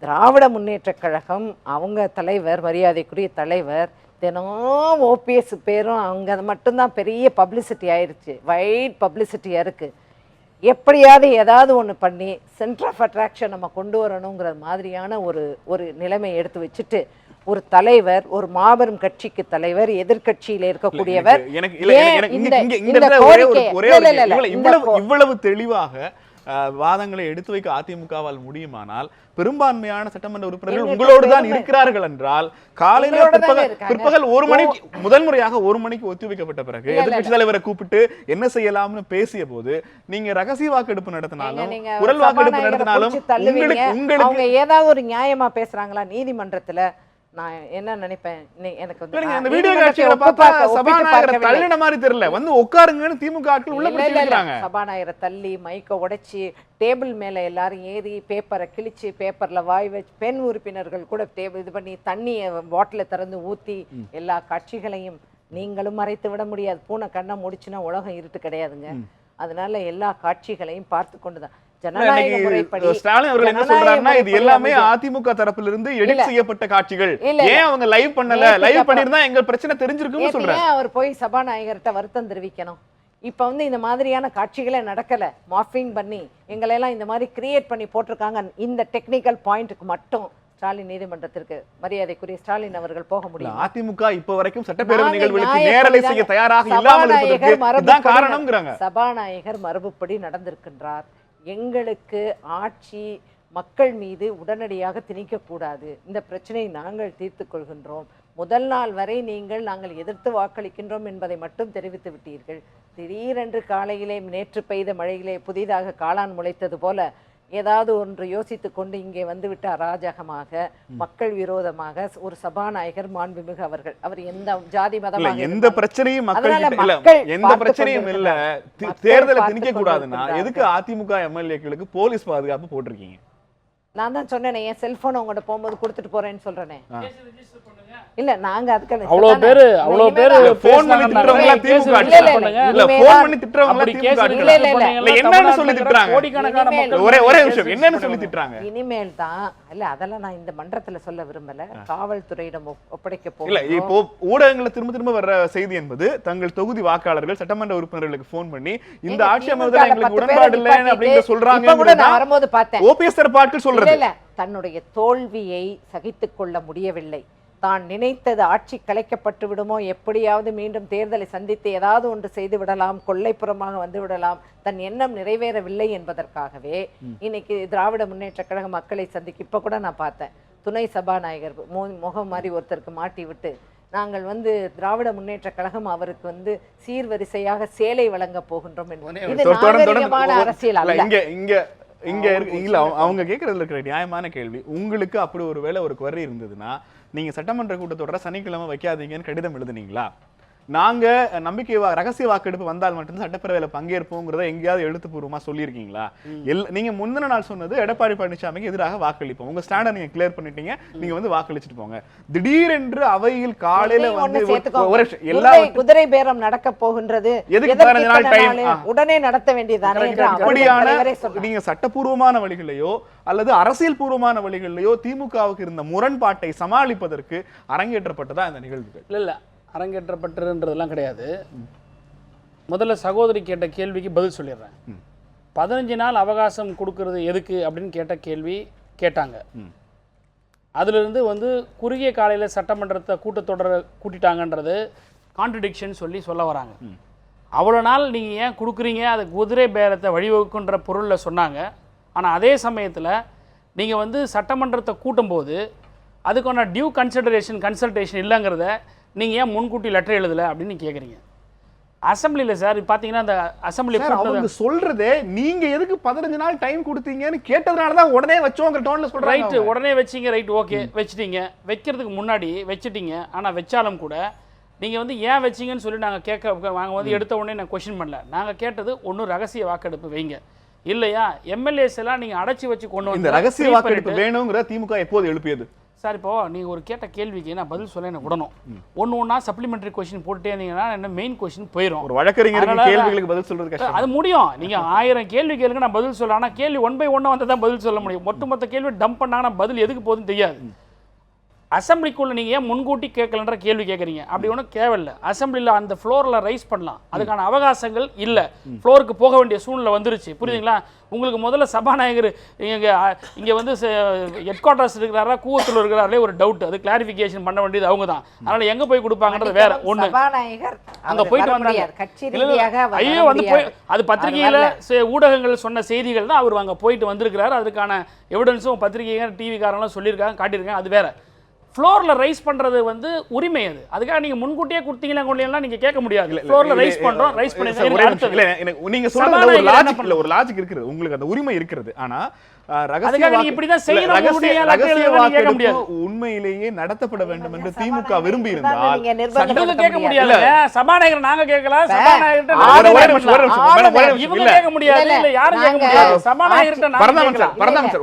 Speaker 2: திராவிட முன்னேற்றக் கழகம், அவங்க தலைவர், மரியாதைக்குரிய தலைவர், தினம் ஓபிஎஸ் பேரும் அவங்க மட்டும்தான் பெரிய பப்ளிசிட்டி ஆயிடுச்சு, வைட் பப்ளிசிட்டியாக இருக்குது. எப்படியாவது ஏதாவது ஒன்று பண்ணி சென்டர் ஆஃப் அட்ராக்ஷன் நம்ம கொண்டு வரணுங்கிற மாதிரியான ஒரு நிலைமை எடுத்து வச்சுட்டு, ஒரு தலைவர், ஒரு மாபெரும் கட்சிக்கு தலைவர், எதிர்கட்சியில் இருக்கக்கூடியவர்
Speaker 1: இவ்வளவு தெளிவாக வாதங்களை எடுத்து வைக்க அதிமுகவால் முடியுமானால், பெரும்பான்மையான சட்டமன்ற உறுப்பினர்கள் உங்களோடு தான் இருக்கிறார்கள் என்றால், காலையில பிற்பகல் 1 மணிக்கு முதன்முறையாக 1 மணிக்கு ஒத்திவைக்கப்பட்ட பிறகு எதிர்கட்சி தலைவரை கூப்பிட்டு என்ன செய்யலாம்னு பேசிய போது, நீங்க ரகசிய வாக்கெடுப்பு நடத்தினாலும் குரல் வாக்கெடுப்பு நடத்தினாலும்
Speaker 2: உங்களுக்கு ஏதாவது ஒரு நியாயமா பேசுறாங்களா நீதிமன்றத்துல? நான் என்ன நினைப்பேன், எனக்கு
Speaker 1: இந்த வீடியோ காட்சிகளை பார்த்தா சபாநாயகரை தள்ளின மாதிரி தெரியல, வந்து உட்காருங்கன்னு திமுக ஆட்கள் உள்ள பிடிச்சிருக்காங்க.
Speaker 2: சபாநாயகரை தள்ளி மைக்க உடைச்சி டேபிள் மேல எல்லாரும் ஏறி பேப்பரை கிழிச்சு பேப்பர்ல வாய் வச்சு பெண் உறுப்பினர்கள் கூட இது பண்ணி தண்ணியை பாட்டில திறந்து ஊத்தி எல்லா காட்சிகளையும் நீங்களும் மறைத்து விட முடியாது. பூனை கண்ணை முடிச்சுன்னா உலகம் இருட்டு கிடையாதுங்க. அதனால எல்லா காட்சிகளையும் பார்த்து கொண்டுதான்
Speaker 1: ஸ்டாலின் அவர்கள் என்ன சொல்றாருன்னா, இது எல்லாமே அதிமுக தரப்பிலிருந்து எடிட் செய்யப்பட்ட காட்சிகள், ஏன் அவங்க லைவ் பண்ணல, லைவ் பண்ணிருந்தா எங்க பிரச்சனை தெரிஞ்சிருக்குன்னு சொல்றாரு.
Speaker 2: அவர் போய் சபாநாயகர்கிட்ட வருத்தம் தெரிவிக்கணும். இப்ப வந்து இந்த மாதிரியான காட்சிகளே நடக்கல, மார்பிங் பண்ணி எங்களை எல்லாம் இந்த மாதிரி கிரியேட் பண்ணி போட்டிருக்காங்க. இந்த டெக்னிக்கல் பாயிண்ட்க்கு மட்டும் ஸ்டாலின் நீதிமன்றத்திற்கு, மரியாதைக்குரிய ஸ்டாலின் அவர்கள் போக முடியும்.
Speaker 1: அதிமுக இப்ப வரைக்கும் சட்டப்பேரவை நிகழ்வுகளுக்கு நேரலை செய்ய தயாராக இல்லாமல் இருப்பதற்கு காரணம்ங்கறாங்க.
Speaker 2: சபாநாயகர் மரபுப்படி நடந்திருக்கின்றார். எங்களுக்கு ஆட்சி மக்கள் மீது உடனடியாக திணிக்கக்கூடாது, இந்த பிரச்சனையை நாங்கள் தீர்த்து கொள்கின்றோம். முதல் நாள் வரை நாங்கள் எதிர்த்து வாக்களிக்கின்றோம் என்பதை மட்டும் தெரிவித்து விட்டீர்கள். திடீரென்று காலையிலே நேற்று பெய்த மழையிலே புதிதாக காளான் முளைத்தது போல ஏதாவது ஒன்று யோசித்து கொண்டு இங்கே வந்துவிட்ட அராஜகமாக, மக்கள் விரோதமாக ஒரு சபாநாயகர் மாண்புமிகு அவர்கள், அவர் எந்த ஜாதி மதமாக
Speaker 1: எந்த பிரச்சனையும் எந்த பிரச்சனையும் இல்ல, தேர்தலை திணிக்க கூடாதுன்னா எதுக்கு அதிமுக எம்எல்ஏக்களுக்கு போலீஸ் பாதுகாப்பு போட்டிருக்கீங்க?
Speaker 2: நான் தான் சொன்னேனே, என் செல்போன் உங்கள்கிட்ட போகும்போது கொடுத்துட்டு போறேன்னு சொல்றேனே. இல்ல நாங்க அதுக்கு
Speaker 3: அவ்வளவு பேரு
Speaker 1: ஃபோன் பண்ணி திட்டுறவங்க திமுக இல்ல, ஃபோன் பண்ணி திட்டுறவங்க திமுக இல்ல, என்னன்னு சொல்லி திட்டுறாங்க?
Speaker 3: கோடிக்கணக்கான மக்கள்
Speaker 1: ஒரே நிமிஷம், என்னன்னு சொல்லி திட்டுறாங்க?
Speaker 2: இனிமேல் தான் இல்ல, அதெல்லாம் நான் இந்த மன்றத்துல சொல்ல விரும்பல, காவல்துறையிடம் ஒப்படைக்க போறோம்.
Speaker 1: இல்ல, இப்போ ஊடகங்களை திரும்ப வர்ற செய்தி என்பது, தங்கள் தொகுதி வாக்காளர்கள் சட்டமன்ற உறுப்பினர்களுக்கு ஃபோன் பண்ணி இந்த ஆட்சி அமைவதில் எங்களுக்கு உடன்பாடு இல்லை அப்படின்னு சொல்றாங்க.
Speaker 2: வரும்போது பார்த்தேன்
Speaker 1: ஓபிஎஸ் தரப்பாட்கள் சொல்றது
Speaker 2: இல்ல, தன்னுடைய தோல்வியை சகித்துக் கொள்ள முடியவில்லை, தான் நினைத்தது ஆட்சி கலைக்கப்பட்டு விடுமோ, எப்படியாவது மீண்டும் தேர்தலை சந்தித்து ஏதாவது ஒன்று செய்து விடலாம், கொள்ளைப்புறமாக வந்து விடலாம், தன் எண்ணம் நிறைவேறவில்லை என்பதற்காகவே இன்னைக்கு திராவிட முன்னேற்ற கழக மக்களை சந்திக்க இப்ப கூட நான் பார்த்தேன், துணை சபாநாயகர் முகம் மாதிரி ஒருத்தருக்கு மாட்டி விட்டு நாங்கள் வந்து திராவிட முன்னேற்ற கழகம் அவருக்கு வந்து சீர்வரிசையாக சேலை வழங்க போகின்றோம் என்பது இது நாகரிகமான அரசியல் அல்ல.
Speaker 1: இங்க இல்ல அவங்க கேட்கறதுல இருக்கிற நியாயமான கேள்வி. உங்களுக்கு அப்படி ஒரு வேளை ஒரு குறை இருந்ததுன்னா நீங்க சட்டமன்ற கூட்டத்தொடர சனிக்கிழமை வைக்காதீங்கன்னு கடிதம் எழுதுனீங்களா? நாங்க நம்பிக்கை ரகசிய வாக்கெடுப்பு வந்தால் மட்டும்தான் சட்டப்பேரவையில பங்கேற்போங்கிறத எங்கேயாவது எழுத்துப்பூர்வமா சொல்லியிருக்கீங்களா? நீங்க முந்தின நாள் சொன்னது எடப்பாடி பழனிசாமிக்கு எதிராக வாக்களிப்போம், உங்க ஸ்டாண்டை நீங்க கிளியர் பண்ணிட்டீங்க, நீங்க வந்து வாக்களிச்சுட்டு போங்க. திடீரென்று அவையில் காலையில வந்து
Speaker 2: எல்லா குதிரை பேரம் நடக்க போகின்றது, உடனே நடத்த வேண்டியதானே?
Speaker 1: அப்படியான நீங்க சட்டப்பூர்வமான வழிகளையோ அல்லது அரசியல் பூர்வமான வழிகளிலேயோ திமுகவுக்கு இருந்த முரண்பாட்டை சமாளிப்பதற்கு அரங்கேற்றப்பட்டதா இந்த நிகழ்வுகள்?
Speaker 3: இல்ல அரங்கேற்றப்பட்டிருன்றதெல்லாம் கிடையாது. முதல்ல சகோதரி கேட்ட கேள்விக்கு பதில் சொல்லிடுறேன். 15 நாள் அவகாசம் கொடுக்கறது எதுக்கு அப்படின்னு கேட்ட கேள்வி கேட்டாங்க. அதிலிருந்து வந்து குறுகிய காலையில் சட்டமன்றத்தை கூட்டத்தொடரை கூட்டிட்டாங்கன்றது கான்ட்ரடிக்ஷன் சொல்ல வராங்க. அவ்வளோ நாள் நீங்கள் ஏன் கொடுக்குறீங்க, அது குதிரை பேரத்தை வழிவகுக்குன்ற பொருளில் சொன்னாங்க. ஆனால் அதே சமயத்தில் நீங்கள் வந்து சட்டமன்றத்தை கூட்டும்போது அதுக்கான டியூ கன்சல்டேஷன் இல்லைங்கிறத நீங்கள் ஏன் முன்கூட்டி லெட்டர் எழுதலை அப்படின்னு கேட்குறீங்க. அசம்பிளியில் சார் பார்த்தீங்கன்னா அந்த அசம்பிளி
Speaker 1: அவங்க சொல்றதே நீங்க எதுக்கு 15 நாள் டைம் கொடுத்தீங்கன்னு கேட்டதுனால தான் உடனே வச்சோங்கிற டோன்ல சொல்றாங்க.
Speaker 3: ரைட்டு, உடனே வச்சிங்க, ரைட், ஓகே வச்சுட்டீங்க. வைக்கிறதுக்கு முன்னாடி வச்சுட்டீங்க. ஆனால் வச்சாலும் கூட நீங்கள் வந்து ஏன் வச்சிங்கன்னு சொல்லி நாங்கள் நாங்கள் வந்து எடுத்த உடனே நான் கொஸ்டின் பண்ணல. நாங்கள் கேட்டது ஒன்றும் ரகசிய வாக்கெடுப்பு வைங்க, இல்லையா எம்எல்ஏஸ் எல்லாம் நீங்கள் அடைச்சி வச்சு கொண்டு வந்து
Speaker 1: இந்த ரகசிய வாக்கெடுப்பு வேணுங்கிற திமுக எப்போது எழுப்பியது?
Speaker 3: சார் இப்போ நீங்கள் ஒரு கேட்ட கேள்விக்கு நான் பதில் சொல்ல எனக்கு விடணும். ஒன்றா சப்ளிமெண்டரி கொஸ்டின் போட்டுட்டே இருந்தீங்கன்னா என்ன மெயின் கொஸ்டின் போயிடும்.
Speaker 1: ஒரு வழக்கறிஞருக்கு கேள்விகளுக்கு பதில் சொல்றது கஷ்டம்.
Speaker 3: அது முடியும், நீங்கள் 1000 கேள்வி கேளுங்க நான் பதில் சொல்ல. ஆனால் கேள்வி 1 by 1 வந்து தான் பதில் சொல்ல முடியும். மொத்த கேள்வி டம்ப் பண்ணாங்கன்னா பதில் எதுக்கு போகுதுன்னு தெரியாது. அசம்பிளிக்குள்ள நீங்கள் ஏன் முன்கூட்டி கேட்கலன்ற கேள்வி கேட்குறீங்க, அப்படி ஒன்றும் தேவையில்லை. அசம்பிளியில் அந்த ஃப்ளோரில் ரைஸ் பண்ணலாம், அதுக்கான அவகாசங்கள் இல்லை. ஃப்ளோருக்கு போக வேண்டிய சூழ்நிலை வந்துருச்சு, புரியுதுங்களா? உங்களுக்கு முதல்ல சபாநாயகர் இங்கே வந்து ஹெட் குவார்ட்டர்ஸ் இருக்கிறாரா கூவத்தில் இருக்கிறாரே ஒரு டவுட், அது கிளாரிஃபிகேஷன் பண்ண வேண்டியது அவங்க தான். அதனால் எங்கே போய் கொடுப்பாங்கன்றது வேற ஒன்று. அங்கே போயிட்டு வந்தாங்க, ஐயோ வந்து போய் அது பத்திரிகையில் ஊடகங்கள் சொன்ன செய்திகள் தான். அவர் அங்கே போயிட்டு வந்திருக்கிறாரு, அதுக்கான எவிடன்ஸும் பத்திரிகைகள் டிவிக்காரெல்லாம் சொல்லியிருக்காங்க, காட்டியிருக்காங்க, அது வேற. ஃப்ளோரில் ரைஸ் பண்ணுறது வந்து உரிமை, அதுக்காக நீங்கள் முன்கூட்டியே கொடுத்தீங்களா கொள்ளலாம் நீங்கள் கேட்க முடியாது. ஃப்ளோரில் ரைஸ் பண்ணுறோம், ரைஸ் பண்ணி
Speaker 1: நீங்கள் சொல்றது ஒரு லாஜிக் இருக்குது, உங்களுக்கு அந்த உரிமை இருக்கிறது. ஆனால் உண்மையிலேயே நடத்தப்பட வேண்டும் என்று திமுக விரும்பி இருந்தால்
Speaker 3: கேட்க முடியாது. சபாநாயகர் நாங்க கேட்கலாம்,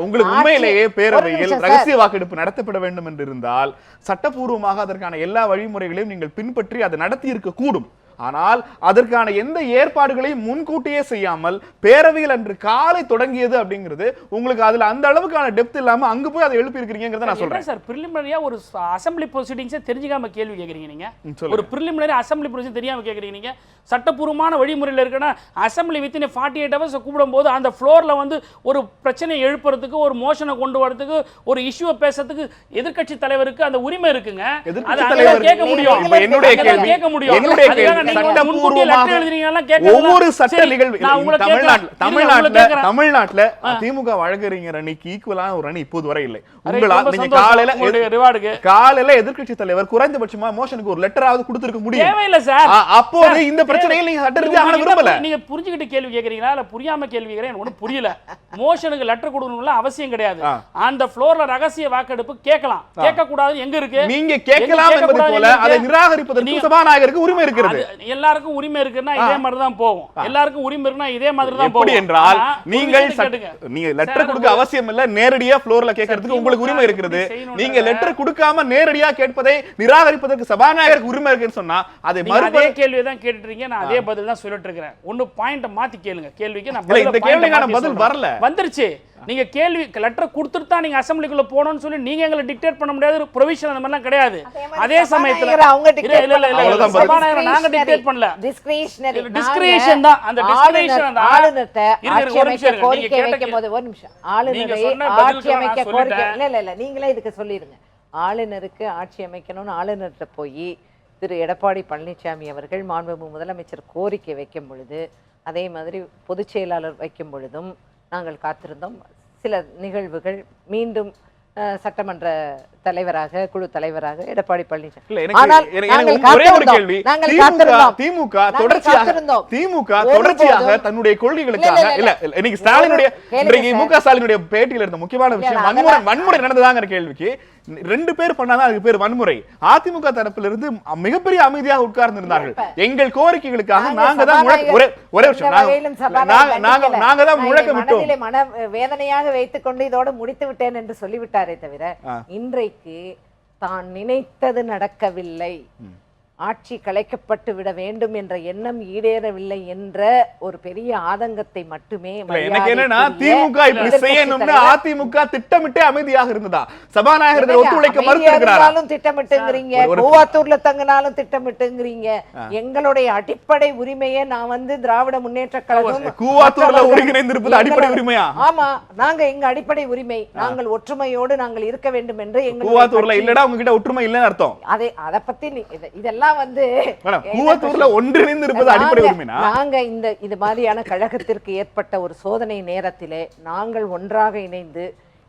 Speaker 1: உங்களுக்கு உண்மையிலேயே பேரவையில் ரகசிய வாக்கெடுப்பு நடத்தப்பட வேண்டும் என்று இருந்தால் சட்டப்பூர்வமாக அதற்கான எல்லா வழிமுறைகளையும் நீங்கள் பின்பற்றி அதை நடத்தி இருக்க கூடும். ஆனால் அதற்கான எந்த ஏற்பாடுகளையும் முன்கூட்டியே செய்யாமல் பேரவையில் அன்று காலை தொடங்கியது அப்படிங்கிறது உங்களுக்கு அதுல அந்த அளவுக்கான டெப்த் இல்லாம அங்க போய் அதை எழுப்பி இருக்கீங்கறத நான் சொல்றேன்.
Speaker 3: சார் பிரிலிமினரியா ஒரு அசெம்பிளி ப்ரொசீடிங்ஸை தெரிஞ்சுக்காம கேள்வி கேட்குறீங்க நீங்க. ஒரு பிரிலிமினரி அசெம்பிளி ப்ரொசீடிங் தெரியாம கேட்குறீங்க நீங்க. சட்டப்பூர்வமான வழிமுறையில் இருக்குன்னா அசெம்பிளி வித்தின் 48 hours கூப்பிடும் போது அந்த ஃப்ளோர்ல வந்து ஒரு பிரச்சனையை எழுப்புறதுக்கு, ஒரு மோஷனை கொண்டு வரதுக்கு, ஒரு இஷ்யூவை பேசுறதுக்கு எதிர்க்கட்சி தலைவருக்கு அந்த உரிமை இருக்குங்க. கேட்க முடியும். கேட்க முடியும்.
Speaker 1: ஒவ்வொரு சட்ட நிகழ்வு தமிழ்நாட்டுல திமுக வழக்கறிஞர் அணிக்கு ஈக்குவலான ஒரு அணி இப்போது வரை இல்லை. உங்களால் நீங்க காலையில எதிர்க்கட்சி தலைவர் குறைந்தபட்சமா மோஷனுக்கு ஒரு லெட்டராவது கொடுத்திருக்க முடியும். அப்போது இந்த பிரச்சனையில் நீங்க சட்ட ரீதியாக விரும்பல.
Speaker 3: நீங்க புரிஞ்சுக்கிட்டு கேள்வி கேக்குறீங்களா இல்ல புரியாம கேள்வி கேக்குறீங்க? ஒன்னும் புரியல. மோஷனுக்கு லெட்டர் கொடுக்கணும்ல அவசியம் கிடையாது. அந்த ஃப்ளோர்ல ரகசிய வாக்கெடுப்பு கேட்கலாம், கேட்க கூடாது எங்க இருக்கு?
Speaker 1: நீங்க கேட்கலாம் என்பது போல அதை நிராகரிப்பதற்கு சபாநாயகருக்கு உரிமை இருக்கிறது.
Speaker 3: எல்லாருக்கும் உரிமை இருக்குன்னா இதே மாதிரி தான் போகும். எல்லாருக்கும் உரிமை இருக்குன்னா இதே மாதிரி தான் போகும்.
Speaker 1: எப்படி என்றால் நீங்க லெட்டர் கொடுக்க அவசியம் இல்ல, நேரடியா ஃப்ளோர்ல கேட்கிறதுக்கு உங்களுக்கு உரிமை இருக்கிறது. நீங்க லெட்டர் கொடுக்காம நேரடியா கேட்பதை நிராகரிப்பதற்கு சபாநாயகருக்கு உரிமை இருக்குன்னு சொன்னா அதை
Speaker 3: அதே கேள்வியை தான் கேட்டுட்டு இருக்கீங்க. நான் அதே பதில் தான் சொல்லிட்டு இருக்கிறேன். ஒன்னு பாயிண்ட் மாத்தி கேளுங்க. கேள்விக்கு நான்
Speaker 1: இந்த கேள்விக்கான பதில் வரல,
Speaker 3: வந்துருச்சு. நீங்க கேள்வி லெட்டர் கொடுத்துட்டு தான் நீங்க அசெம்பிளிக்குள்ள போகணும்னு சொல்லி நீங்க எங்களை டிக்டேட் பண்ண முடியாது. ப்ரொவிஷன் அந்த மாதிரிலாம் கிடையாது. அதே சமயத்துல சபாநாயகர் நாங்க டிக்டேட் பண்ணல, டிஸ்கிரிஷன் தான். அந்த டிஸ்கிரிஷன்
Speaker 2: ஆளுநர்ட்ட ஆட்சி அமைக்க கோரிக்கை வைக்கும்போது ஒரு நிமிஷம் ஆளுநரை ஆட்சி அமைக்க கோரிக்கை இல்ல நீங்களே இதுக்கு சொல்லிருங்க. ஆளுநருக்கு ஆட்சி அமைக்கணும்னு ஆளுநர்கிட்ட போய் திரு எடப்பாடி பழனிசாமி அவர்கள் மாண்புமிகு முதலமைச்சர் கோரிக்கை வைக்கும் பொழுது, அதே மாதிரி பொதுச் செயலாளர் வைக்கும் பொழுதும் நாங்கள் காத்திருந்தோம். சில நிகழ்வுகள் மீண்டும் சட்டமன்ற தலைவராக, குழு தலைவராக எடப்பாடி பழனிசாமி.
Speaker 1: திமுக தொடர்ச்சியாக தன்னுடைய கொள்கைகளுக்காக இல்ல இன்னைக்கு ஸ்டாலினுடைய முக ஸ்டாலினுடைய பேட்டியில இருந்த முக்கியமான விஷயம் வன்முறை நடந்ததாங்கிற கேள்விக்கு 2 பேர் பண்ணாதான் அதுக்கு பேர் வன்முறை. அதிமுக தரப்பில் இருந்து மிகப்பெரிய அமைதியாக உட்கார்ந்து இருந்தார்கள். எங்கள் கோரிக்கைகளுக்காக நாங்க தான் ஒரே நாங்க தான் முழக்கமிட்டோம்.
Speaker 2: மன வேதனையாக வைத்துக் கொண்டு இதோட முடித்து விட்டேன் என்று சொல்லிவிட்டாரே தவிர, இன்றைக்கு தான் நினைத்தது நடக்கவில்லை, ஆட்சி கலைக்கப்பட்டு விட வேண்டும் என்ற எண்ணம் ஈடேறவில்லை என்ற ஒரு பெரிய ஆதங்கத்தை மட்டுமே.
Speaker 1: எனக்கு என்னன்னா திமுக இப்படி செய்யணும்னு அதிமுக திட்டமிட்டே அமைதியாக இருந்ததா? சபாநாயகர் ஒத்துழைக்க மறுத்திருக்கிறார்.
Speaker 2: திட்டமிட்டுங்கிறீங்க, கூவாத்தூர்ல தங்கினாலும் திட்டமிட்டுங்கிறீங்க. எங்களுடைய அடிப்படை உரிமையை நான் வந்து திராவிட முன்னேற்ற கழகம்
Speaker 1: கூவாத்தூர்ல ஒருங்கிணைந்திருப்பது அடிப்படை உரிமையா?
Speaker 2: ஆமா, நாங்க எங்க அடிப்படை உரிமை, நாங்கள் ஒற்றுமையோடு நாங்கள் இருக்க வேண்டும் என்று எங்க
Speaker 1: கூவாத்தூர்ல இல்லடா உங்ககிட்ட ஒற்றுமை இல்லைன்னு அர்த்தம்.
Speaker 2: அதை பத்தி இதெல்லாம் வந்து நாங்க இது மாதிரியான கழகத்திற்கு ஏற்பட்ட ஒரு சோதனை நேரத்திலே நாங்கள் ஒன்றாக இணைந்து,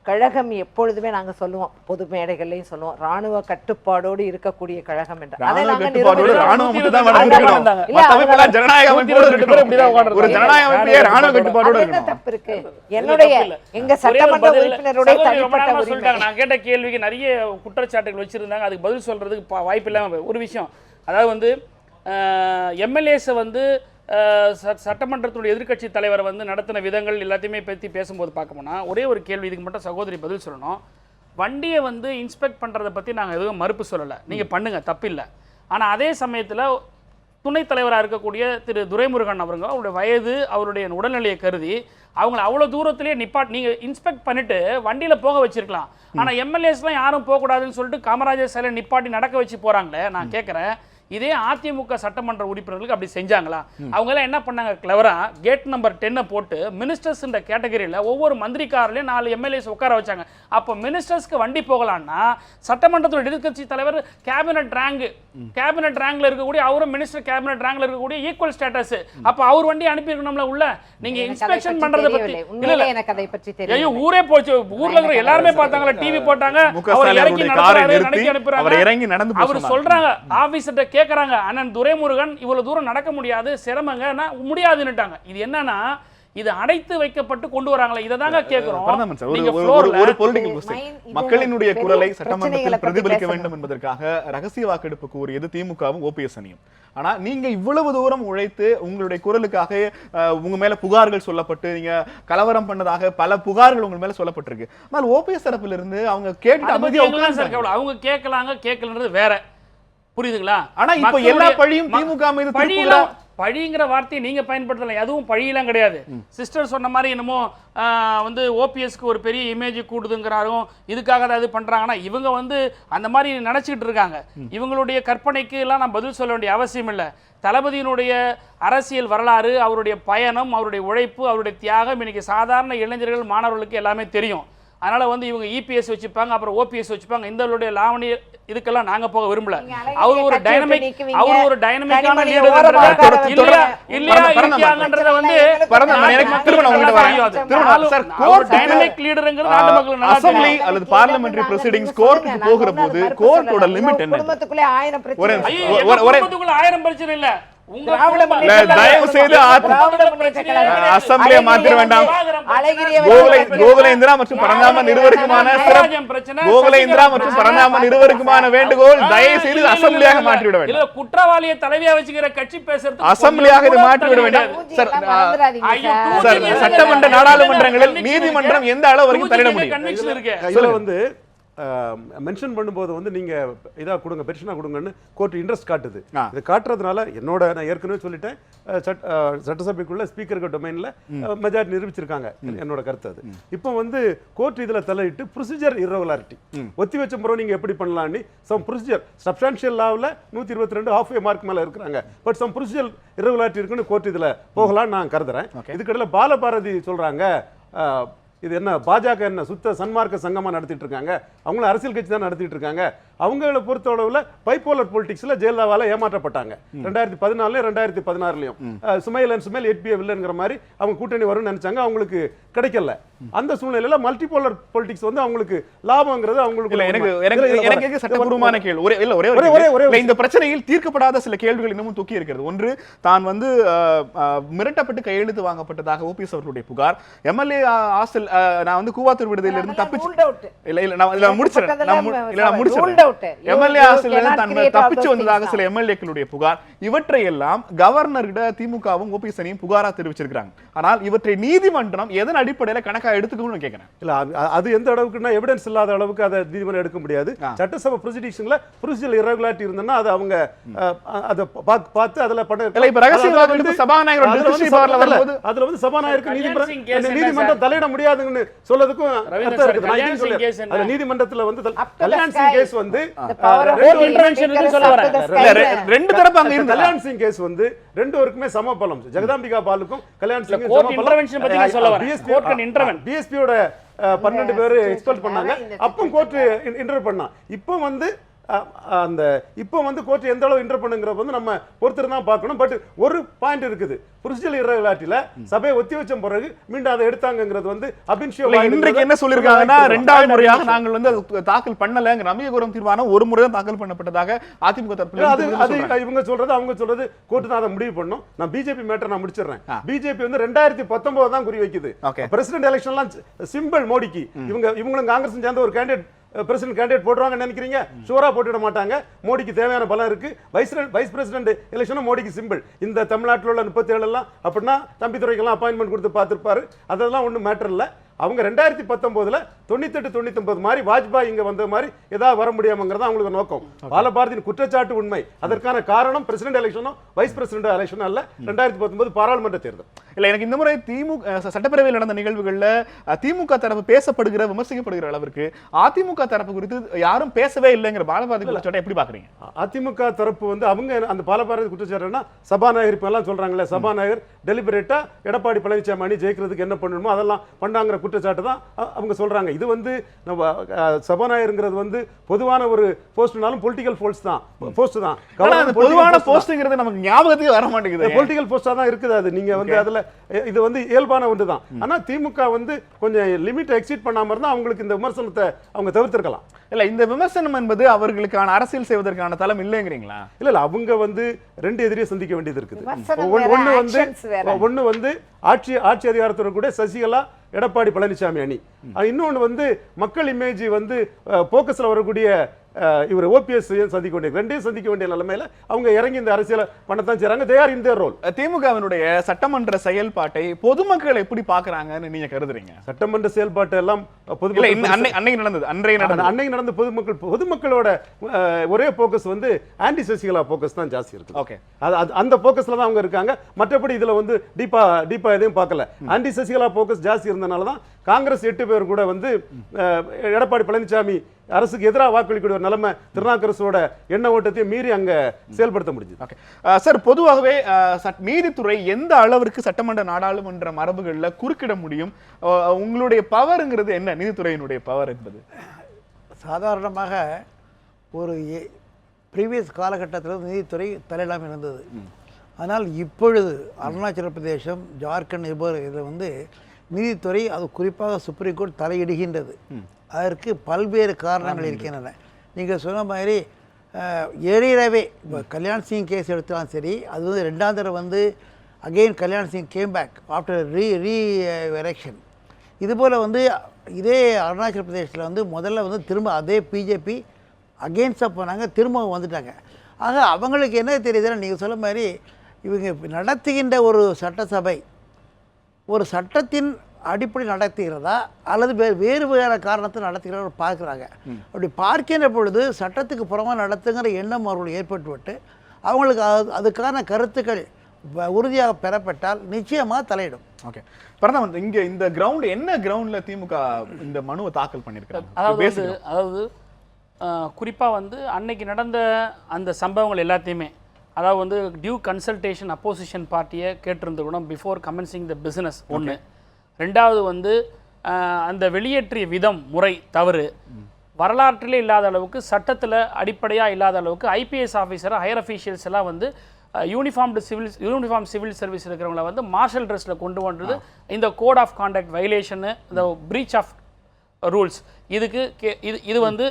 Speaker 2: கழகம் எப்பொழுதுமே நாங்க சொல்லுவோம், பொது மேடைகள்லயும் சொல்லுவோம், ராணுவ கட்டுப்பாடோடு இருக்கக்கூடிய கழகம் என்று. தப்பு இருக்கு. என்னுடைய எங்க சட்டமன்ற உறுப்பினருடைய தனிப்பட்ட உரிமை.
Speaker 3: நான் கேட்ட கேள்விக்கு நிறைய குற்றச்சாட்டுகள் வச்சிருந்தாங்க, அதுக்கு பதில் சொல்றதுக்கு வாய்ப்பு இல்லாம ஒரு விஷயம். அதாவது வந்து எம்எல்ஏஸை வந்து சட்டமன்றத்துடைய எதிர்க்கட்சி தலைவரை வந்து நடத்தின விதங்கள் எல்லாத்தையுமே பற்றி பேசும்போது பார்க்கணும்னா, ஒரே ஒரு கேள்வி இதுக்கு மட்டும் சகோதரி பதில் சொல்லணும். வண்டியை வந்து இன்ஸ்பெக்ட் பண்ணுறதை பற்றி நாங்கள் எதுவும் மறுப்பு சொல்லலை, நீங்கள் பண்ணுங்கள், தப்பில்லை. ஆனால் அதே சமயத்தில் துணைத் தலைவராக இருக்கக்கூடிய திரு துரைமுருகன் அவருங்க, அவருடைய வயது, அவருடைய உடல்நிலையை கருதி அவங்கள அவ்வளோ தூரத்திலேயே நீங்கள் இன்ஸ்பெக்ட் பண்ணிவிட்டு வண்டியில் போக வச்சிருக்கலாம். ஆனால் எம்எல்ஏஸ்லாம் யாரும் போகக்கூடாதுன்னு சொல்லிட்டு காமராஜர் சிலை நிப்பாட்டி நடக்க வச்சு போகிறாங்களே. நான் கேட்குறேன், இதே அதிமுக சட்டமன்ற உறுப்பினர்களுக்கு அப்படி செஞ்சாங்களா? அவங்க எல்லாம் என்ன பண்ணாங்க, கிளவரா கேட் நம்பர் 10 போட்டு மினிஸ்டர்ஸ் கேட்டகரியில் ஒவ்வொரு மந்திரி கார்லயும் 4 எம்எல்ஏஸ் உட்கார வச்சாங்க. அப்போ மினிஸ்டர்ஸ்க்கு வண்டி போகலான்னா சட்டமன்றத்தோட எதிர்க்கட்சி தலைவர் கேபினட் ரேங்க்ல இருக்கக்கூடிய, அவரும் மினிஸ்டர் கேபினட் ரேங்க்ல இருக்கக்கூடிய ஈக்குவல் ஸ்டேட்டஸ். அப்போ அவர் வண்டி அனுப்பியிருக்கணும்ல உள்ள. நீங்க இன்ஸ்பெக்ஷன் பண்றத பத்தி
Speaker 2: இல்ல, எனக்கு அதை பற்றி தெரியல.
Speaker 3: ஐயோ, ஊரே போச்சு, ஊர்ல இருக்கிற எல்லாருமே பார்த்தாங்களா, டிவி போட்டாங்க, அவர் இறங்கி நடந்து அவர் சொல்றாங்க, ஆபீசர்ட்ட கேக்குறாங்க, அண்ணன் துரைமுருகன் இவ்வளவு தூரம் நடக்க முடியாது, சிரமங்க, முடியாதுன்னுட்டாங்க. இது என்னன்னா, இது அடைத்து வைக்கப்பட்டு கொண்டு வராங்களே, இதை தாங்க கேட்கிறோம்.
Speaker 1: மக்களினுடைய குரலை சட்டமன்றத்தில் பிரதிபலிக்க வேண்டும் என்பதற்காக ரகசிய வாக்கெடுப்பு கூறியது திமுகவும் ஓபிஎஸ் அணியும். ஆனா நீங்க இவ்வளவு தூரம் உழைத்து உங்களுடைய குரலுக்காக உங்க மேல புகார்கள் சொல்லப்பட்டு நீங்க கலவரம் பண்ணதாக பல புகார்கள் உங்க மேல சொல்லப்பட்டிருக்கு. ஆனால் ஓபிஎஸ் தரப்பில் இருந்து அவங்க கேட்டு
Speaker 3: அவங்க கேட்கலன்றது வேற, புரியுதுங்களா?
Speaker 1: ஆனா இப்ப எல்லா பழியும் திமுக மீது
Speaker 3: பழிங்கிற வார்த்தையை நீங்க பயன்படுத்தலாம், அதுவும் பழியெல்லாம் கிடையாது. சிஸ்டர் சொன்ன மாதிரி என்னமோ வந்து ஓபிஎஸ்க்கு ஒரு பெரிய இமேஜ் கூடுதுங்கிறாரும், இதுக்காக தான் இது பண்றாங்கன்னா இவங்க வந்து அந்த மாதிரி நினைச்சிட்டு இருக்காங்க. இவங்களுடைய கற்பனைக்கு எல்லாம் நான் பதில் சொல்ல வேண்டிய அவசியம் இல்லை. தளபதியினுடைய அரசியல் வரலாறு, அவருடைய பயணம், அவருடைய உழைப்பு, அவருடைய தியாகம் இன்னைக்கு சாதாரண இளைஞர்கள், மாணவர்களுக்கு எல்லாமே தெரியும். அதனால வந்து இவங்க இபிஎஸ் வச்சுப்பாங்க, அப்புறம் ஓபிஎஸ் வச்சுப்பாங்க. இந்த லாவணி இதுக்கெல்லாம் நாங்க போக விரும்பல. அவர் ஒரு டைனமிக்கான லீடர் இல்லையா இருக்காங்கன்றத வந்து டைனமிக் லீடர்ங்கிறது நாட்டு மக்கள் நல்லா
Speaker 1: அசெம்பிளி அல்லது பார்லிமெண்டரி ப்ரொசீடிங்ஸ் கோர்ட்டுக்கு போகிற போது கோர்ட்டோட லிமிட் என்ன?
Speaker 2: குடும்பத்துக்குள்ள 1000 பிரச்சனை,
Speaker 3: குடும்பத்துக்குள்ள 1000 பிரச்சனை இல்ல.
Speaker 1: தயவு செய்து அசெம்பிளியை மாத்திர வேண்டாம். கோகுலேந்திரா மற்றும் பரந்தாமன் இருவருக்குமான வேண்டுகோள், தயவு செய்து அசெம்பிளியாக மாற்றிவிட வேண்டும்.
Speaker 3: குற்றவாளியை தலைவியா வச்சுக்கிற கட்சி பேசுறது
Speaker 1: அசெம்பிளியாக இதை மாற்றிவிட வேண்டும். சட்டமன்ற நாடாளுமன்றங்களில் நீதிமன்றம் எந்த அளவு வரைக்கும் தலையிட முடியும்?
Speaker 4: இதுல வந்து மென்ஷன் பண்ணும்போது வந்து நீங்க இதா கொடுங்க, பெட்டிஷனா கொடுங்கன்னு கோர்ட் இன்ட்ரெஸ்ட் காட்டுது. இது காட்டுறதுனால நான் ஏற்கனவே சொல்லிட்டேன், சட்டசபைக்குள்ள ஸ்பீக்கருக்கு டொமைன்ல மெஜாரிட்டி நிரூபிச்சிருக்காங்க, என்னோட கருத்து அது. இப்போ வந்து கோர்ட் இதுல தலையிட்டு ப்ரொசீஜர் இர்ரெகுலாரிட்டி ஒத்தி வச்ச முறை நீங்க எப்படி பண்ணலாம்னு சம் ப்ரொசீஜர் சப்ஸ்டான்ஷியல் லாவில் 122 half a மார்க் மேல இருக்கிறாங்க. பட் சம் ப்ரொசீஜர் இர்ரெகுலாரிட்டி இருக்குன்னு கோர்ட் இதுல போகலாம்னு நான் கருதுறேன். இதுக்கடையில் பாலபாரதி சொல்றாங்க, இது என்ன பாஜக என்ன சுத்த சன்மார்க்க சங்கமா நடத்திட்டு இருக்காங்க? அவங்களும் அரசியல் கட்சி தான் நடத்திட்டு இருக்காங்க. அவங்களை பொறுத்தளவுல பைபோலர் பொலிட்டிக்ஸ்ல ஜெயலலிதாவால ஏமாற்றப்பட்டாங்க. 2014 2016லயும் சுமைல் அண்ட் சுமைல் 8 வில்லன்ங்கிற மாதிரி அவங்க கூட்டணி வரும்னு நினைச்சாங்க, அவங்களுக்கு கிடைக்கல. அந்த சூழ்நிலையில மல்டிபோலர் பொலிட்டிக்ஸ் வந்து அவங்களுக்கு லாபம்ங்கிறது அவங்களுக்கு
Speaker 1: இல்ல எனக்கு சட்டபூர்வமான கேள்வி ஒரே இந்த பிரச்சனையில் தீர்க்கப்படாத சில கேள்விகள் இன்னமும் தூக்கி இருக்கிறது. ஒன்று, தான் வந்து மிரட்டப்பட்டு கையெழுத்து வாங்கப்பட்டதாக ஓபிஎஸ் அவர்களுடைய புகார். எம்எல்ஏ ஹாஸ்டல் நான் வந்து கூவாத்தூர் விடுதியில இருந்து தப்பிச்சு நான் முடிச்சிடறேன். எம்எல்ஏ ஹாஸ்டல் தப்பிச்சு வந்ததாக சில எம்எல்ஏக்களுடைய புகார். இவற்றை எல்லாம் கவர்னர்கிட்ட திமுகவும் ஓபிஎஸ் அணியும் புகாரா தெரிவிச்சிருக்காங்க. ஆனால் இவற்றை நீதிமன்றம் எதன் அடிப்படையில கணக்கா எடுத்துக்கணும்னு கேட்கிறேன்.
Speaker 4: இல்ல அது எந்த அளவுக்குன்னா எவிடன்ஸ் இல்லாத அளவுக்கு அதை நீதிமன்றம் எடுக்க முடியாது. சட்டசபை ப்ரொசீடிங்ஸ்ல ப்ரொசீஜரல் இரெகுலாரிட்டி இருந்தனா அது அவங்க அத பார்த்து அதுல
Speaker 1: இப்ப ரகசியவாதத்துக்கு சபாநாயகர்
Speaker 4: அதுல வந்து சபாநாயகருக்கு நீதிமன்றம் தலையிட முடியாதுன்னு சொல்லதுக்கும் அர்த்தம் இருக்கு. நான் ஏன் சொல்றேன், அது நீதிமன்றத்துல வந்து கல்யாண் சிங் கேஸ் வந்து
Speaker 1: ரெண்டு தரப்பு அங்க இருந்து
Speaker 4: கல்யாண் சிங் கேஸ் வந்து ரெண்டு பேருக்குமே சம பலம். ஜெகதாம்பிகா பாலுக்கும் கல்யாண் சிங் டிஎஸ்பியோட 12 பேர் எக்ஸ்பெல் பண்ணாங்க. அப்போ கோர்ட் இன்டர் பண்ணா. இப்போ வந்து அந்த இப்போ வந்து கோர்ட் எந்த அளவு இன்டர் பண்ணுங்கிற வந்து நம்ம பொறுத்து தான் பார்க்கணும். பட் ஒரு பாயிண்ட் இருக்குது, ப்ரொசீஜரல் இரெகுலாரிட்டில சபையை ஒத்தி வச்ச பிறகு மீண்டும் அதை எடுத்தாங்கிறது வந்து
Speaker 1: இன்றைக்கு என்ன சொல்லிருக்காங்கன்னா, இரண்டாவது முறையாக நாங்கள் வந்து தாக்கல் பண்ணலங்க நம்பிக்கை கோரும் தீர்மானம் ஒரு முறை தான் தாக்கல் பண்ணப்பட்டதாக அதிமுக தரப்புல
Speaker 4: அது இவங்க சொல்றது அவங்க சொல்றது கோர்ட் தான் அதை முடிவு பண்ணும். நான் பிஜேபி மேட்டர் நான் முடிச்சிடுறேன். பிஜேபி வந்து 2019 தான் குறி வைக்குது. பிரசிடென்ட் எலெக்ஷன்லாம் சிம்பிள் மோடிக்கு. இவங்களும் காங்கிரஸ் சேர்ந்த ஒரு கேண்டிடேட் பிரசிடென்ட் கேண்டிடேட் போடுவாங்கன்னு நினைக்கிறீங்க? ஷூரா போட்டுவிட மாட்டாங்க. மோடிக்கு தேவையான பலம் இருக்கு. வைஸ் பிரசிடென்ட் எலெக்ஷனும் மோடிக்கு சிம்பிள். இந்த தமிழ்நாட்டில் உள்ள 37 எல்லாம் அப்படின்னா தம்பித்துறைக்கெல்லாம் அப்பாயின்மெண்ட் கொடுத்து பார்த்துருப்பாரு. அதெல்லாம் ஒன்றும் மேட்டர் இல்லை. அவங்க 2019 98 99 மாதிரி வாஜ்பாய் இங்க வந்த மாதிரி ஏதாவது வர முடியாமங்கிறது அவங்களுக்கு நோக்கம். பாலபாரதியின் குற்றச்சாட்டு உண்மை. அதற்கான காரணம் பிரசிடென்ட் எலெக்ஷனும் வைஸ் பிரசிடென்ட் எலெக்ஷனும் அல்ல, 2019 பாராளுமன்ற தேர்தல்.
Speaker 1: இல்ல, எனக்கு இந்த முறை திமுக சட்டப்பேரவையில் நடந்த நிகழ்வுகள்ல திமுக தரப்பு பேசப்படுகிற விமர்சிக்கப்படுகிற அளவிற்கு அதிமுக தரப்பு குறித்து யாரும் பேசவே இல்லைங்கிற பாலபாரதி குற்றச்சாட்டை எப்படி பாக்குறீங்க?
Speaker 4: அதிமுக தரப்பு வந்து அவங்க அந்த பாலபாரதி குற்றச்சாட்டுன்னா சபாநாயகர் இப்ப எல்லாம் சொல்றாங்களே, சபாநாயகர் டெலிபரேட்டா எடப்பாடி பழனிசாமி அணி ஜெயிக்கிறதுக்கு என்ன பண்ணணுமோ அதெல்லாம் பண்ணாங்கிற குற்றச்சாட்டு தான் அவங்க சொல்றாங்க. இது வந்து சபாநாயகர்ங்கிறது வந்து பொதுவான ஒரு போஸ்ட்னாலும் பொலிட்டிக்கல் போஸ்ட் தான்.
Speaker 1: பொதுவான போஸ்ட்ங்கிறது நமக்கு ஞாபகத்துக்கு வர மாட்டேங்குது.
Speaker 4: பொலிட்டிக்கல் போஸ்டா தான் இருக்குது. அது நீங்க வந்து அதுல இது வந்து இயல்பான ஒன்று தான். ஆனா திமுக வந்து கொஞ்சம் லிமிட் எக்ஸீட் பண்ணாம இருந்தா அவங்களுக்கு இந்த விமர்சனத்தை அவங்க தவிர்த்திருக்கலாம்.
Speaker 1: இல்ல, இந்த விமர்சனம் என்பது அவர்களுக்கான அரசியல் செய்வதற்கான தளம் இல்லைங்கிறீங்களா?
Speaker 4: இல்ல, அவங்க வந்து ரெண்டு எதிரியை சந்திக்க வேண்டியது இருக்குது. ஒண்ணு வந்து ஆட்சி அதிகாரத்துடன் கூட சசிகலா எடப்பாடி பழனிசாமி அணி. இன்னொன்னு வந்து மக்கள் இமேஜ் வந்து போக்கஸ்ல வரக்கூடிய இவர் ஓபிஎஸ் சந்திக்க வேண்டிய ரெண்டையும் சந்திக்க வேண்டிய நிலைமையில அவங்க இறங்கி இந்த அரசியல் பண்ணத்தான் செய்றாங்க. They are in their role.
Speaker 1: திமுகவினுடைய சட்டமன்ற செயல்பாட்டை பொதுமக்கள் எப்படி பாக்குறாங்கன்னு நீங்க கருதுறீங்க?
Speaker 4: சட்டமன்ற செயல்பாட்டு எல்லாம் அன்னைக்கு நடந்த பொதுமக்களோட ஒரே போக்கஸ் வந்து ஆன்டி சசிகலா போக்கஸ் தான் ஜாஸ்தி இருக்கு.
Speaker 1: ஓகே,
Speaker 4: அந்த போக்கஸ்ல தான் அவங்க இருக்காங்க. மற்றபடி இதுல வந்து டீப்பா எதையும் பார்க்கல. ஆன்டி சசிகலா போக்கஸ் ஜாஸ்தி இருந்தனால தான் காங்கிரஸ் 8 பேர் கூட வந்து எடப்பாடி பழனிசாமி அரசுக்கு எதிராக வாக்களிக்கூடிய ஒரு நிலைமை திருநாக்கரசோட எண்ண ஓட்டத்தையும் மீறி அங்க செயல்படுத்த முடிஞ்சது.
Speaker 1: சார், பொதுவாகவே நீதித்துறை எந்த அளவிற்கு சட்டமன்ற நாடாளுமன்ற மரபுகளில் குறுக்கிட முடியும்? உங்களுடைய பவர்ங்கிறது என்ன? நீதித்துறையினுடைய பவர் என்பது
Speaker 5: சாதாரணமாக ஒரு ப்ரீவியஸ் காலகட்டத்தில் நீதித்துறை தலையிடாமல் இருந்தது. ஆனால் இப்பொழுது அருணாச்சல பிரதேசம், ஜார்க்கண்ட் இதில் வந்து நீதித்துறை அது குறிப்பாக சுப்ரீம் கோர்ட் தலையிடுகின்றது. அதற்கு பல்வேறு காரணங்கள் இருக்கின்றன. நீங்கள் சொன்ன மாதிரி எளியவே இப்போ கல்யாண் சிங் கேஸ் எடுத்தாலும் சரி, அது வந்து 2ஆம் தடவை வந்து again Kalyan Singh came back after election. இதுபோல் வந்து இதே அருணாச்சல பிரதேசத்தில் வந்து முதல்ல வந்து திரும்ப அதே பிஜேபி அகெயின்ஸ்டாக போனாங்க, திரும்ப வந்துட்டாங்க. ஆக அவங்களுக்கு என்ன தெரியுதுன்னா, நீங்கள் சொல்ல மாதிரி இவங்க நடத்துகின்ற ஒரு சட்டசபை ஒரு சட்டத்தின் அடிப்படை நடத்துகிறதா அல்லது வேறு காரணத்தை நடத்துகிறதா பார்க்குறாங்க. அப்படி பார்க்கின்ற பொழுது சட்டத்துக்கு புறமாக நடத்துங்கிற எண்ணம் அவர்களுக்கு ஏற்பட்டுவிட்டு அவங்களுக்கு அதுக்கான கருத்துக்கள் உறுதியாக பெறப்பட்டால் நிச்சயமாக தலையிடும்.
Speaker 1: ஓகே, பிரதமர் இங்கே இந்த கிரவுண்ட் என்ன கிரவுண்டில் திமுக இந்த மனுவை தாக்கல் பண்ணியிருக்காங்க?
Speaker 3: அதாவது குறிப்பாக வந்து அன்னைக்கு நடந்த அந்த சம்பவங்கள் எல்லாத்தையுமே, அதாவது வந்து டியூ கன்சல்டேஷன் அப்போசிஷன் பார்ட்டியை கேட்டிருந்த கூட பிஃபோர் கமென்சிங் த பிஸ்னஸ் ஒன்று. ரெண்டாவது வந்து அந்த வெளியேற்றிய விதம் முறை தவறு, வரலாற்றிலே இல்லாத அளவுக்கு சட்டத்தில் அடிப்படையாக இல்லாத அளவுக்கு ஐபிஎஸ் ஆஃபீஸர் ஹையர் அஃபீஷியல்ஸ் எல்லாம் வந்து யூனிஃபார்ம் சிவில் சர்வீஸ் இருக்கிறவங்கள வந்து மார்ஷல் ட்ரெஸ்ஸில் கொண்டு வந்தது இந்த கோட் ஆஃப் கான்டக்ட் வயலேஷனு, இந்த பிரீச் ஆஃப் ரூல்ஸ், இதுக்கு இது வந்து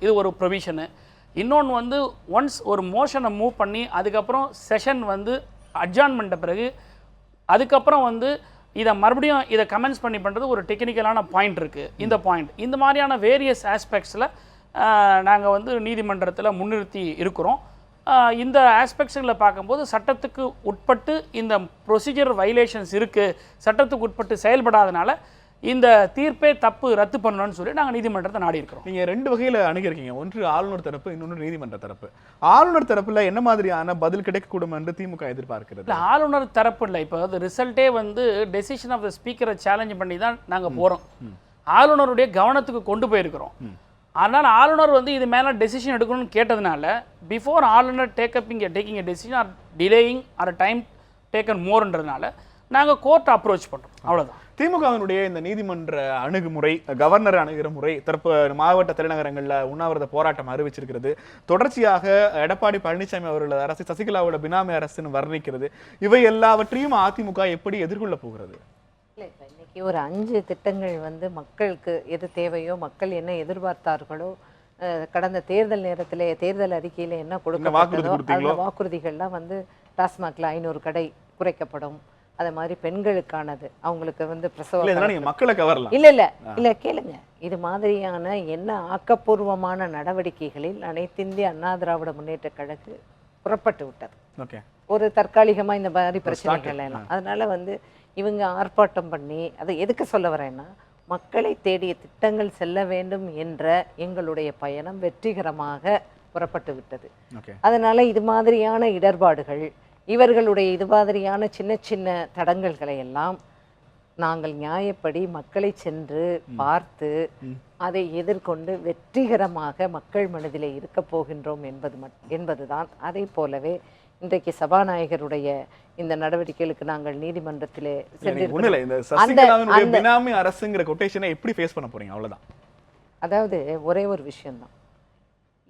Speaker 3: இது ஒரு ப்ரொவிஷனு. இன்னொன்று வந்து ஒன்ஸ் ஒரு மோஷனை மூவ் பண்ணி அதுக்கப்புறம் செஷன் வந்து அட்ஜான்மெண்ட்ட பிறகு அதுக்கப்புறம் வந்து இதை மறுபடியும் இதை கமெண்ட்ஸ் பண்ணி பண்ணுறது ஒரு டெக்னிக்கலான பாயிண்ட் இருக்குது. இந்த பாயிண்ட் இந்த மாதிரியான வேரியஸ் ஆஸ்பெக்ட்ஸில் நாங்கள் வந்து நீதிமன்றத்தில் முன்னிறுத்தி இருக்கிறோம். இந்த ஆஸ்பெக்ட்ஸுகளை பார்க்கும்போது சட்டத்துக்கு உட்பட்டு இந்த ப்ரொசீஜர் வயலேஷன்ஸ் இருக்குது, சட்டத்துக்கு உட்பட்டு செயல்படாதனால இந்த தீர்ப்பே தப்பு, ரத்து பண்ணணும்னு சொல்லி நாங்கள் நீதிமன்றத்தை நாடி இருக்கிறோம்.
Speaker 1: நீங்கள் 2 வகையில் அணுகிருக்கீங்க. ஒன்று ஆளுநர் தரப்பு, இன்னொன்று நீதிமன்ற தரப்பு. ஆளுநர் தரப்பில் என்ன மாதிரியான பதில் கிடைக்கக்கூடும் என்று திமுக எதிர்பார்க்கிறது?
Speaker 3: இல்லை, ஆளுநர் தரப்பு இல்லை. இப்போ அது ரிசல்ட்டே வந்து டெசிஷன் ஆஃப் த ஸ்பீக்கரை சேலஞ்ச் பண்ணி தான் நாங்கள் போகிறோம். ஆளுநருடைய கவனத்துக்கு கொண்டு போயிருக்கிறோம். அதனால் ஆளுநர் வந்து இது மேலே டெசிஷன் எடுக்கணும்னு கேட்டதுனால பிஃபோர் ஆளுநர் taking a decision or delaying or time taken மோர்ன்றதுனால நாங்கள் கோர்ட் அப்ரோச் பண்ணுறோம். அவ்வளோதான்.
Speaker 1: திமுகவினுடைய இந்த நீதிமன்ற அணுகுமுறை, கவர்னர் அணுகிற முறை, மாவட்ட தலைநகரங்களில் உண்ணாவிரத போராட்டம் அறிவிச்சிருக்கிறது, தொடர்ச்சியாக எடப்பாடி பழனிசாமி அவர்களது அரசு சசிகலாவோட பினாமி அரசுன்னு வர்ணிக்கிறது, இவை எல்லாவற்றையும் அதிமுக எப்படி எதிர்கொள்ள போகிறது?
Speaker 2: இல்லை, இப்போ இன்னைக்கு ஒரு 5 திட்டங்கள் வந்து மக்களுக்கு எது தேவையோ, மக்கள் என்ன எதிர்பார்த்தார்களோ, கடந்த தேர்தல் நேரத்தில் தேர்தல் அறிக்கையில் என்ன கொடுக்கப்பட்டதோ அந்த வாக்குறுதிகள்லாம் வந்து டாஸ்மாக்ல 500 கடை குறைக்கப்படும், அதே மாதிரி பெண்களுக்கானது, அவங்களுக்கு வந்து பிரசவ
Speaker 1: மக்களை கவரலாம்.
Speaker 2: இல்ல கேளுங்க, இது மாதிரியான என்ன ஆக்கப்பூர்வமான நடவடிக்கைகளில் அனைத்திந்திய அண்ணா திராவிட முன்னேற்ற கழகம் புறப்பட்டு விட்டது. ஒரு தற்காலிகமா இந்த மாதிரி பிரச்சனைகள் எல்லாம். அதனால வந்து இவங்க ஆர்ப்பாட்டம் பண்ணி அதை எதுக்கு சொல்ல வரேன்னா, மக்களை தேடிய திட்டங்கள் செல்ல வேண்டும் என்ற எங்களுடைய பயணம் வெற்றிகரமாக புறப்பட்டு விட்டது. அதனால இது மாதிரியான இடர்பாடுகள், இவர்களுடைய இது மாதிரியான சின்ன சின்ன தடங்கல்களை எல்லாம் நாங்கள் நியாயப்படி மக்களை சென்று பார்த்து அதை எதிர்கொண்டு வெற்றிகரமாக மக்கள் மனதிலே இருக்க போகின்றோம் என்பதுதான். அதே போலவே இன்றைக்கு சபாநாயகருடைய இந்த நடவடிக்கைகளுக்கு நாங்கள் நீதிமன்றத்திலே
Speaker 1: பினாமி அரசுங்கிற கொட்டேஷனை எப்படி ஃபேஸ் பண்ண போறீங்க? அவ்வளவுதான்.
Speaker 2: அதாவது ஒரே ஒரு விஷயம்தான்,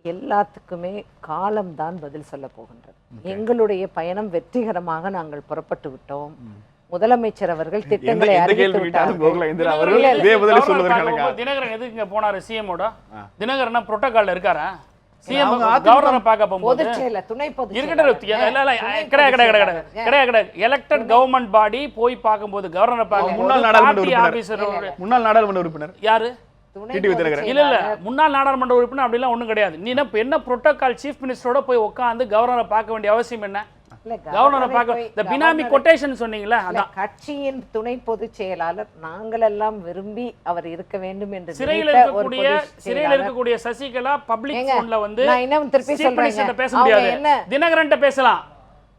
Speaker 2: எல்லாத்துக்குமே காலம்தான் பதில் சொல்ல போகின்றது. எங்களுடைய பயணம் வெற்றிகரமாக நாங்கள் புறப்பட்டு விட்டோம். முதலமைச்சர் அவர்கள் திட்டங்களை அறிவித்து விட்டார்கள்.
Speaker 3: தினகரன் எதுக்கு போனாரு? சிஎமோட தினகரன் புரோட்டோகால்ல இருக்காரா? சிஎம் கவர்னரை பார்க்க போகும்போது எலெக்டட் கவர்மெண்ட் பாடி போய் பார்க்கும்போது கவர்னரை பார்க்க
Speaker 1: முன்னாள் நாடாளுமன்ற உறுப்பினர் யாரு? இல்ல
Speaker 3: முன்னாள் நாடாளுமன்ற உறுப்பினர் அப்படிலாம் ஒண்ணும் கிடையாது. நீ என்ன புரோட்டோகால் சீஃப் மினிஸ்டரோட போய் உட்கார்ந்து கவர்னரை பார்க்க வேண்டிய அவசியம் என்ன? கவர்னரை பார்க்க இந்த பினாமி கொட்டேஷன் சொன்னீங்களா, அதான்
Speaker 2: கட்சியின் துணை பொதுச் செயலாளர் நாங்கள் எல்லாம் விரும்பி அவர் இருக்க வேண்டும் என்று
Speaker 3: சிறையில் இருக்கக்கூடிய சசிகலா பப்ளிக் போன்ல வந்து
Speaker 2: நான் இன்னும் திருப்பி சொல்றேன்,
Speaker 3: பேச முடியாது. தினகரன் பேசலாம்.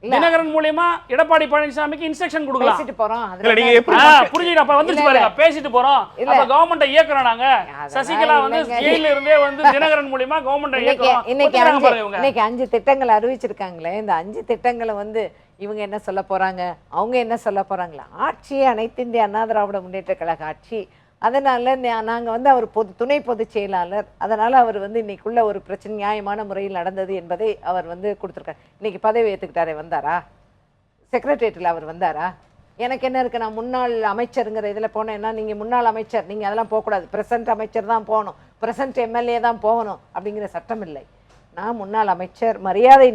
Speaker 3: தினகரன் மூலமா எடப்பாடி பழனிசாமிக்கு இன்ஸ்ட்ரக்ஷன் கொடுக்கலாம்.
Speaker 2: பேசிட்டு போறோம்.
Speaker 3: புரிஞ்சுட்டு அப்ப வந்துச்சு பாருங்க, பேசிட்டு போறோம். அப்ப கவர்மெண்ட்டை இயக்குறோம் நாங்க. சசிகலா வந்து ஜெயில இருந்தே வந்து தினகரன் மூலமா கவர்மெண்ட்டை இயக்குறோம்.
Speaker 2: இன்னைக்கு 5 திட்டங்கள் அறிவிச்சிருக்காங்களே, இந்த 5 திட்டங்களை வந்து இவங்க என்ன சொல்ல போறாங்க, அவங்க என்ன சொல்ல போறாங்களா? ஆட்சியே அனைத்து இந்திய அண்ணா திராவிட முன்னேற்ற கழக ஆட்சி. அதனால நாங்கள் வந்து அவர் துணை பொதுச் செயலாளர். அதனால் அவர் வந்து இன்னைக்குள்ள ஒரு பிரச்சனை நியாயமான முறையில் நடந்தது என்பதை அவர் வந்து கொடுத்துருக்காரு. இன்னைக்கு பதவி ஏற்றுக்கிட்டாரே, வந்தாரா? செக்ரட்டரியேட்டில் அவர் வந்தாரா? எனக்கு என்ன இருக்குது, நான் முன்னாள் அமைச்சருங்கிற இதில் போனேன்னா, நீங்கள் முன்னாள் அமைச்சர், நீங்கள் அதெல்லாம் போகக்கூடாது, பிரசன்ட் அமைச்சர் தான் போகணும், பிரசன்ட் எம்எல்ஏ தான் போகணும் அப்படிங்கிற சட்டம் இல்லை. நான் முன்னாள் அமைச்சர், மரியாதை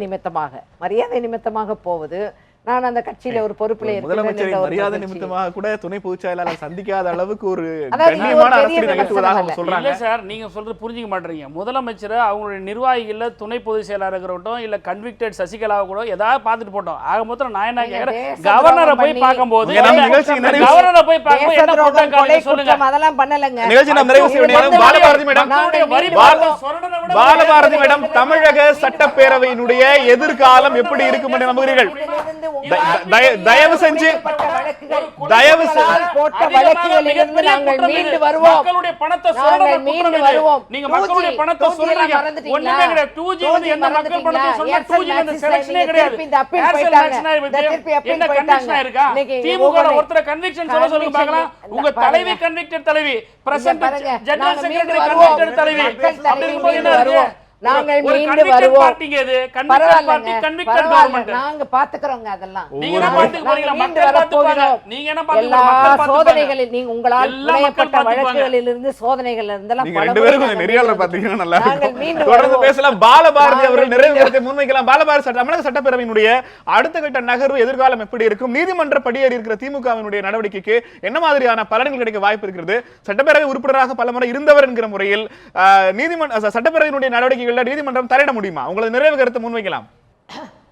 Speaker 2: நிமித்தமாக போவது. நான் அந்த கட்சியில ஒரு பொறுப்புல
Speaker 1: முதலமைச்சர் மரியாதை நிமித்தமாக கூட துணை பொதுச் செயலாளர் சந்திக்காத அளவுக்கு ஒரு கண்ணியமான அரசியல் நிகழ்த்துவதாக அவங்க சொல்றாங்க.
Speaker 3: இல்ல சார், நீங்க சொல்றது புரிஞ்சுக்க மாட்டீங்க. முதலமைச்சர் அவங்களுடைய நிர்வாகிகள்ல துணை பொதுச் செயலாளர் இருக்கட்டும், இல்ல கன்விக்டட் சசிகலாவை கூட ஏதாவது பார்த்துட்டு போட்டோம். ஆக மொத்தம் நான் என்ன கேக்குறேன், கவர்னரை போய் பார்க்கும்போது கவர்னரை போய் பார்க்கும்போது என்ன போட்டாங்க சொல்லுங்க.
Speaker 2: அதெல்லாம் பண்ணலங்க.
Speaker 1: நிகழ்ச்சி நாம் நிறைவு செய்ய வேண்டிய பாலபாரதி மேடம், தமிழக சட்டப்பேரவையினுடைய எதிர்காலம் எப்படி இருக்கும் என்று நம்புகிறீர்கள்? தயவு செஞ்சு
Speaker 2: போட்ட வழக்குகளிலிருந்து நாங்கள் மீண்டு வருவோம்.
Speaker 3: மக்களுடைய பணத்தை
Speaker 2: நாங்கள் மீண்டு வருவோம்.
Speaker 3: நீங்க மக்களுடைய பணத்தை சொல்றீங்க. ஒண்ணுமே கிடையாது. 2G வந்து என்ன மக்கள் பணத்தை சொன்னா 2G வந்து செலக்ஷனே கிடையாது. என்ன கன்விக்ஷன் இருக்கா? திமுக ஒருத்தர கன்விக்ஷன் சொல்லுங்க பார்க்கலாம். உங்க தலைவி கன்விக்டட் தலைவி, பிரசன்ட் ஜெனரல் செக்ரட்டரி கன்விக்டட் தலைவி. அப்படி இருக்கும்போது என்ன இருக்கு?
Speaker 2: நாங்கள் மீண்டு வருவோம்.
Speaker 3: பரவாயில்ல,
Speaker 2: நாங்க பாத்துக்கிறோங்க அதெல்லாம்.
Speaker 3: நீங்க என்ன பாத்துக்க போறீங்க? மக்கள் பாத்துப்பாங்க. நீங்க என்ன
Speaker 2: எல்லா
Speaker 3: பாத்துக்க?
Speaker 2: சோதனைகளில் நீங்க உங்களால் புனையப்பட்ட வழக்குகளில் இருந்து சோதனைகள் இருந்தெல்லாம்
Speaker 1: நீங்க ரெண்டு பேரும் கொஞ்சம் நெறியாளர் பாத்தீங்கன்னா நல்லா
Speaker 2: நாங்கள் மீண்டு
Speaker 1: இருக்கும். தொடர்ந்து
Speaker 2: வருவோம்.
Speaker 1: பேசலாம். பாலபாரதி அவர்கள் நிறைவு கருத்தை முன்வைக்கலாம். பாலபாரதி தமிழக சட்டப்பேரவையினுடைய அடுத்த கட்ட நகர்வு எதிர்காலம் எப்படி இருக்கும்? நீதிமன்ற படியேறி இருக்கிற திமுகவினுடைய நடவடிக்கைக்கு என்ன மாதிரியான பலன்கள் கிடைக்க வாய்ப்பு இருக்கிறது? சட்டப்பேரவை உறுப்பினராக பலமுறை இருந்தவர் என்கிற முறையில் நீதிமன்ற சட்டப்பேரவையினுடைய நடவடிக்கை நீதிமன்றம் தலையிட முடியுமா? உங்களது நிறைவு கருத்தை முன்வைக்கலாம்.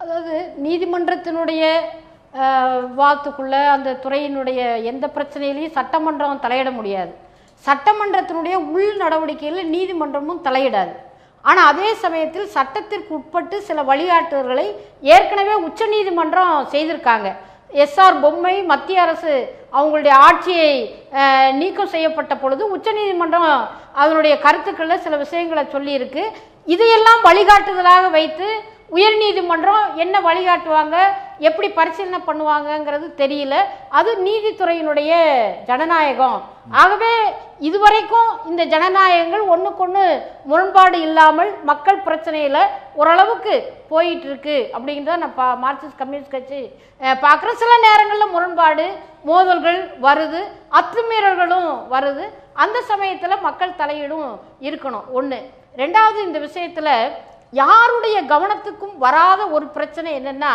Speaker 6: அதாவது நீதிமன்றத்தினுடைய வாத்துக்குள்ள அந்த துறையினுடைய எந்த பிரச்சனையிலையும் சட்டமன்றம் தலையிட முடியாது. சட்டமன்றத்தினுடைய உள் நடவடிக்கைகளில் நீதிமன்றமும் தலையிடாது. ஆனால் அதே சமயத்தில் சட்டத்திற்கு உட்பட்டு சில வழிகாட்டுதல்களை ஏற்கனவே உச்ச நீதிமன்றம் செய்திருக்காங்க. எஸ்ஆர் பொம்மை மத்திய அரசு அவங்களுடைய ஆட்சியை நீக்கம் செய்யப்பட்ட பொழுது உச்சநீதிமன்றம் அதனுடைய கருத்துக்களில் சில விஷயங்களை சொல்லியிருக்கு. இதையெல்லாம் வழிகாட்டுதலாக வைத்து உயர்நீதிமன்றம் என்ன வழிகாட்டுவாங்க, எப்படி பரிசீலனை பண்ணுவாங்கங்கிறது தெரியல. அது நீதித்துறையினுடைய ஜனநாயகம். ஆகவே இதுவரைக்கும் இந்த ஜனநாயகங்கள் ஒன்றுக்கொன்று முரண்பாடு இல்லாமல் மக்கள் பிரச்சனையில் ஓரளவுக்கு போயிட்டு இருக்கு அப்படிங்கிறத நான் மார்க்சிஸ்ட் கம்யூனிஸ்ட் கட்சி பார்க்குற. சில நேரங்களில் முரண்பாடு மோதல்கள் வருது, அத்துமீறல்களும் வருது. அந்த சமயத்தில் மக்கள் தலையீடும் இருக்கணும். ஒன்று. ரெண்டாவது, இந்த விஷயத்தில் யாருடைய கவனத்துக்கும் வராத ஒரு பிரச்சனை என்னன்னா,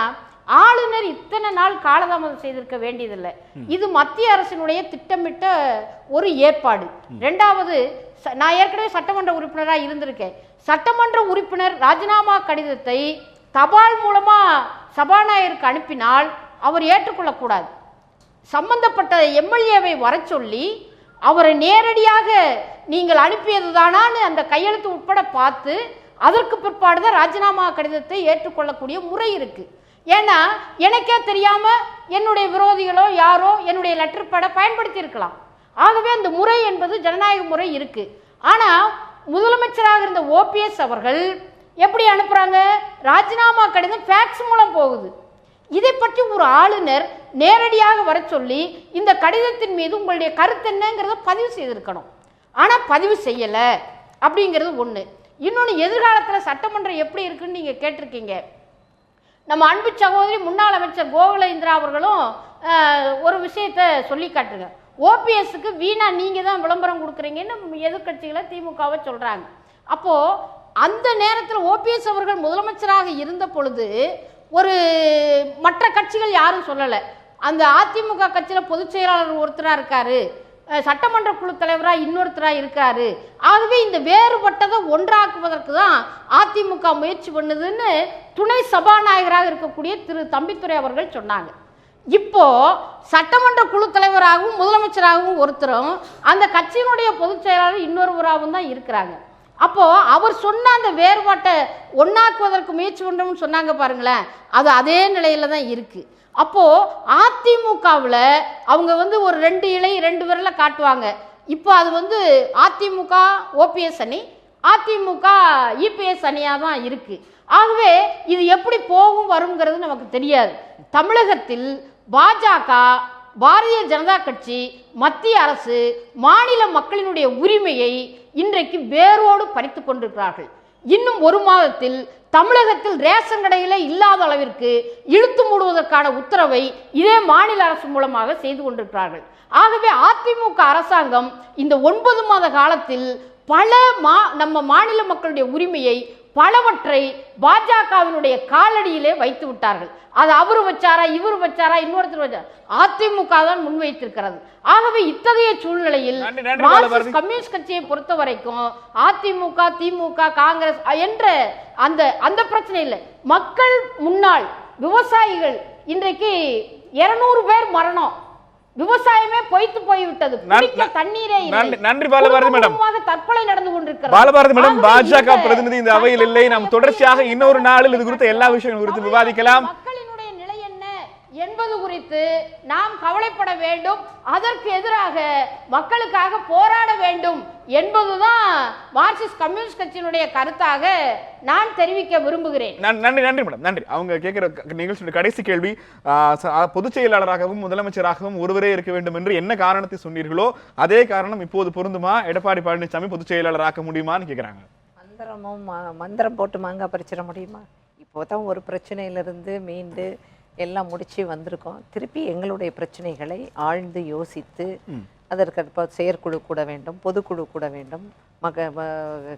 Speaker 6: ஆளுநர் இத்தனை நாள் காலதாமதம் செய்திருக்க வேண்டியதில்லை. இது மத்திய அரசினுடைய திட்டமிட்ட ஒரு ஏற்பாடு. ரெண்டாவது, நான் ஏற்கனவே சட்டமன்ற உறுப்பினராக இருந்திருக்கேன். சட்டமன்ற உறுப்பினர் ராஜினாமா கடிதத்தை தபால் மூலமா சபாநாயகருக்கு அனுப்பினால் அவர் ஏற்றுக்கொள்ளக்கூடாது. சம்பந்தப்பட்ட எம்எல்ஏவை வர சொல்லி அவரை நேரடியாக நீங்கள் அனுப்பியது தானான்னு அந்த கையெழுத்து உட்பட பார்த்து அதற்கு பிற்பாடுதான் ராஜினாமா கடிதத்தை ஏற்றுக்கொள்ளக்கூடிய முறை இருக்கு. ஏன்னா எனக்கே தெரியாம என்னுடைய விரோதிகளோ யாரோ என்னுடைய லெட்டர் பேடை பயன்படுத்தி இருக்கலாம். ஆகவே அந்த முறை என்பது ஜனநாயக முறை இருக்கு. ஆனா முதலமைச்சராக இருந்த ஓபிஎஸ் அவர்கள் எப்படி அனுப்புறாங்க? ராஜினாமா கடிதம் ஃபேக்ஸ் மூலம் போகுது. இதை பற்றி ஒரு ஆளுநர் நேரடியாக வர சொல்லி இந்த கடிதத்தின் மீது உங்களுடைய கருத்து என்னங்கிறத பதிவு செய்திருக்கணும். ஆனால் பதிவு செய்யலை அப்படிங்கிறது ஒன்று. இன்னொன்று, எதிர்காலத்தில் சட்டமன்றம் எப்படி இருக்குன்னு நீங்கள் கேட்டிருக்கீங்க. நம்ம அன்பு சகோதரி முன்னாள் அமைச்சர் கோகுலேந்திரா அவர்களும் ஒரு விஷயத்தை சொல்லி காட்டுங்க. ஓபிஎஸ்க்கு வீணா நீங்கள் தான் விளம்பரம் கொடுக்குறீங்கன்னு எதிர்கட்சிகளை திமுகவை சொல்கிறாங்க. அப்போது அந்த நேரத்தில் ஓபிஎஸ் அவர்கள் முதலமைச்சராக இருந்த பொழுது ஒரு மற்ற கட்சிகள் யாரும் சொல்லலை. அந்த அதிமுக கட்சியில் பொதுச் செயலாளர் ஒருத்தராக இருக்காரு, சட்டமன்ற குழு தலைவராக இன்னொருத்தராக இருக்காரு. ஆகவே இந்த வேறுபட்டதை ஒன்றாக்குவதற்கு தான் அதிமுக முயற்சி பண்ணுதுன்னு துணை சபாநாயகராக இருக்கக்கூடிய திரு தம்பித்துரை அவர்கள் சொன்னாங்க. இப்போ சட்டமன்ற குழு தலைவராகவும் முதலமைச்சராகவும் ஒருத்தரும் அந்த கட்சியினுடைய பொதுச் செயலாளர் இன்னொருவராகவும் தான் இருக்கிறாங்க. அப்போ அவர் சொன்ன அந்த வேறுபாட்டை ஒன்னாக்குவதற்கு முயற்சி பண்றோம்னு சொன்னாங்க பாருங்களேன், அது அதே நிலையில தான் இருக்கு. அப்போ அதிமுகவில் அவங்க ஒரு 2 இலை 2 விரல காட்டுவாங்க. இப்போ அது அதிமுக ஓபிஎஸ் அணி, அதிமுக இபிஎஸ் அணியாக தான் இருக்கு. ஆகவே இது எப்படி போகும் வருங்கிறது நமக்கு தெரியாது. தமிழகத்தில் பாஜக, பாரதிய ஜனதா கட்சி, மத்திய அரசு மாநில மக்களினுடைய உரிமையை இன்றைக்கு வேரோடு பறித்து கொண்டிருக்கிறார்கள். இன்னும் 1 மாதத்தில் தமிழகத்தில் ரேஷன் கடையில இல்லாத அளவிற்கு இழுத்து மூடுவதற்கான உத்தரவை இதே மாநில அரசு மூலமாக செய்து கொண்டிருக்கிறார்கள். ஆகவே அதிமுக அரசாங்கம் இந்த 9 மாத காலத்தில் பல நம்ம மாநில மக்களுடைய உரிமையை பலவற்றை பாஜகவினுடைய காலடியிலே வைத்து விட்டார்கள். அது அவரு வச்சாரா, இவரு வச்சாரா, இன்னொருத்தர் வச்சாரா, அதிமுக தான் முன்வைத்திருக்கிறது. ஆகவே இத்தகைய சூழ்நிலையில் கம்யூனிஸ்ட் கட்சியை பொறுத்த வரைக்கும் அதிமுக, திமுக, காங்கிரஸ் என்ற அந்த பிரச்சனை இல்லை. மக்கள் முன்னாள் விவசாயிகள் இன்றைக்கு 200 பேர் மரணம். விவசாயமே பொய்த்து போய்விட்டது. தண்ணீரே
Speaker 1: நன்றி பாலபாரதி மேடம்.
Speaker 6: தற்கொலை நடந்து கொண்டிருக்கிறது.
Speaker 1: பாலபாரதி மேடம், பாஜக பிரதிநிதி இந்த அவையில் இல்லை. நாம் தொடர்ச்சியாக இன்னொரு நாளில் இது குறித்த எல்லா விஷயங்களும் குறித்து விவாதிக்கலாம்.
Speaker 6: மக்களினுடைய நிலை என்ன என்பது குறித்து நாம் கவலைப்பட வேண்டும். அதற்கு எதிராக மக்களுக்காக போராட வேண்டும் என்பதுதான் மார்க்சிஸ்ட் கம்யூனிஸ்ட் கட்சியினுடைய கருத்தாக நான் தெரிவிக்க விரும்புகிறேன்.
Speaker 1: நன்றி நன்றி மேடம், நன்றி. அவங்க கேட்கிற நிகழ்ச்சியுடைய கடைசி கேள்வி, பொதுச் செயலாளராகவும் முதலமைச்சராகவும் ஒருவரே இருக்க வேண்டும் என்று என்ன காரணத்தை சொன்னீர்களோ அதே காரணம் இப்போது பொருந்துமா? எடப்பாடி பழனிசாமி பொதுச் செயலாளராக்க முடியுமான்னு கேட்குறாங்க.
Speaker 2: மந்திரம் போட்டு மாங்காய் பறிச்சிட முடியுமா? இப்போதான் ஒரு பிரச்சனையிலிருந்து மீண்டு எல்லாம் முடிச்சு வந்திருக்கோம். திருப்பி எங்களுடைய பிரச்சனைகளை ஆழ்ந்து யோசித்து அதற்கு செயற்குழு கூட வேண்டும், பொதுக்குழு கூட வேண்டும்,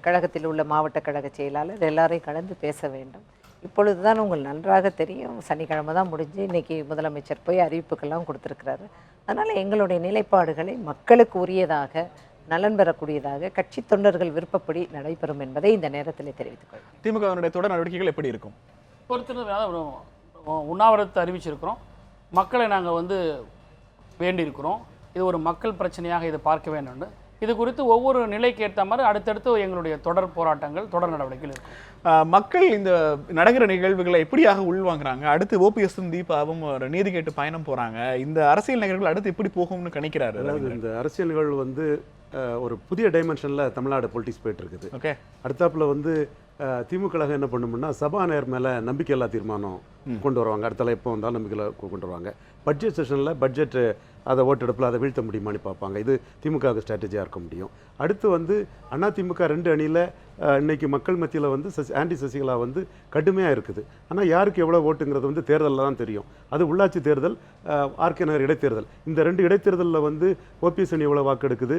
Speaker 2: கழகத்தில் உள்ள மாவட்ட கழக செயலாளர் எல்லாரையும் கலந்து பேச வேண்டும். இப்பொழுதுதான் உங்களுக்கு நன்றாக தெரியும், சனிக்கிழமை தான் முடிஞ்சு இன்னைக்கு முதலமைச்சர் போய் அறிவிப்புக்கெல்லாம் கொடுத்துருக்கிறாரு. அதனால் எங்களுடைய நிலைப்பாடுகளை மக்களுக்கு உரியதாக, நலன் பெறக்கூடியதாக, கட்சி தொண்டர்கள் விருப்பப்படி நடைபெறும் என்பதை இந்த நேரத்தில் தெரிவித்துக் கொள்கிறேன்.
Speaker 1: திமுகவினுடைய தொடர் நடவடிக்கைகள் எப்படி இருக்கும்?
Speaker 3: உண்ணாவிரத்தை அறிவிச்சிருக்கிறோம். மக்களை நாங்கள் வேண்டியிருக்கிறோம். இது ஒரு மக்கள் பிரச்சனையாக இதை பார்க்க வேண்டும். இது குறித்து ஒவ்வொரு நிலைக்கு ஏற்ற மாதிரி அடுத்தடுத்து எங்களுடைய தொடர் போராட்டங்கள், தொடர் நடவடிக்கைகள் இருக்கும்.
Speaker 1: மக்கள் இந்த நடக்கிற நிகழ்வுகளை எப்படியாக உள்வாங்குறாங்க? அடுத்து ஓபிஎஸும் தீபாவும் நீதி கேட்டு பயணம் போறாங்க. இந்த அரசியல் நிகழ்வுகள் அடுத்து எப்படி போகும்னு கணிக்கிறாரு?
Speaker 4: அதாவது இந்த அரசியல் நிகழ்வு ஒரு புதிய டைமென்ஷனில் தமிழ்நாடு பொலிட்டிக்ஸ் போயிட்டு இருக்குது.
Speaker 1: ஓகே,
Speaker 4: அடுத்தாப்புல திமுக கழகம் என்ன பண்ணும்னா சபாநாயகர் மேலே நம்பிக்கையில்லா தீர்மானம் கொண்டு வருவாங்க. அடுத்தால எப்போ வந்தாலும் நம்பிக்கையில்லா கொண்டு வருவாங்க. பட்ஜெட் செஷனில் பட்ஜெட் அதை ஓட்டெடுப்பில் அதை வீழ்த்த முடியுமான்னு பார்ப்பாங்க. இது திமுகவுக்கு ஸ்ட்ராட்டஜியாக இருக்க முடியும். அடுத்து அதிமுக 2 அணியில் இன்னைக்கு மக்கள் மத்தியில் ஆன்டி சசிகலா கடுமையாக இருக்குது. ஆனால் யாருக்கு எவ்வளோ ஓட்டுங்கிறது தேர்தலில் தான் தெரியும். அது உள்ளாட்சி தேர்தல், ஆர்கே நகர் இடைத்தேர்தல். இந்த 2 இடைத்தேர்தலில் ஓபிஎஸ் அணி எவ்வளோ வாக்கு எடுக்குது,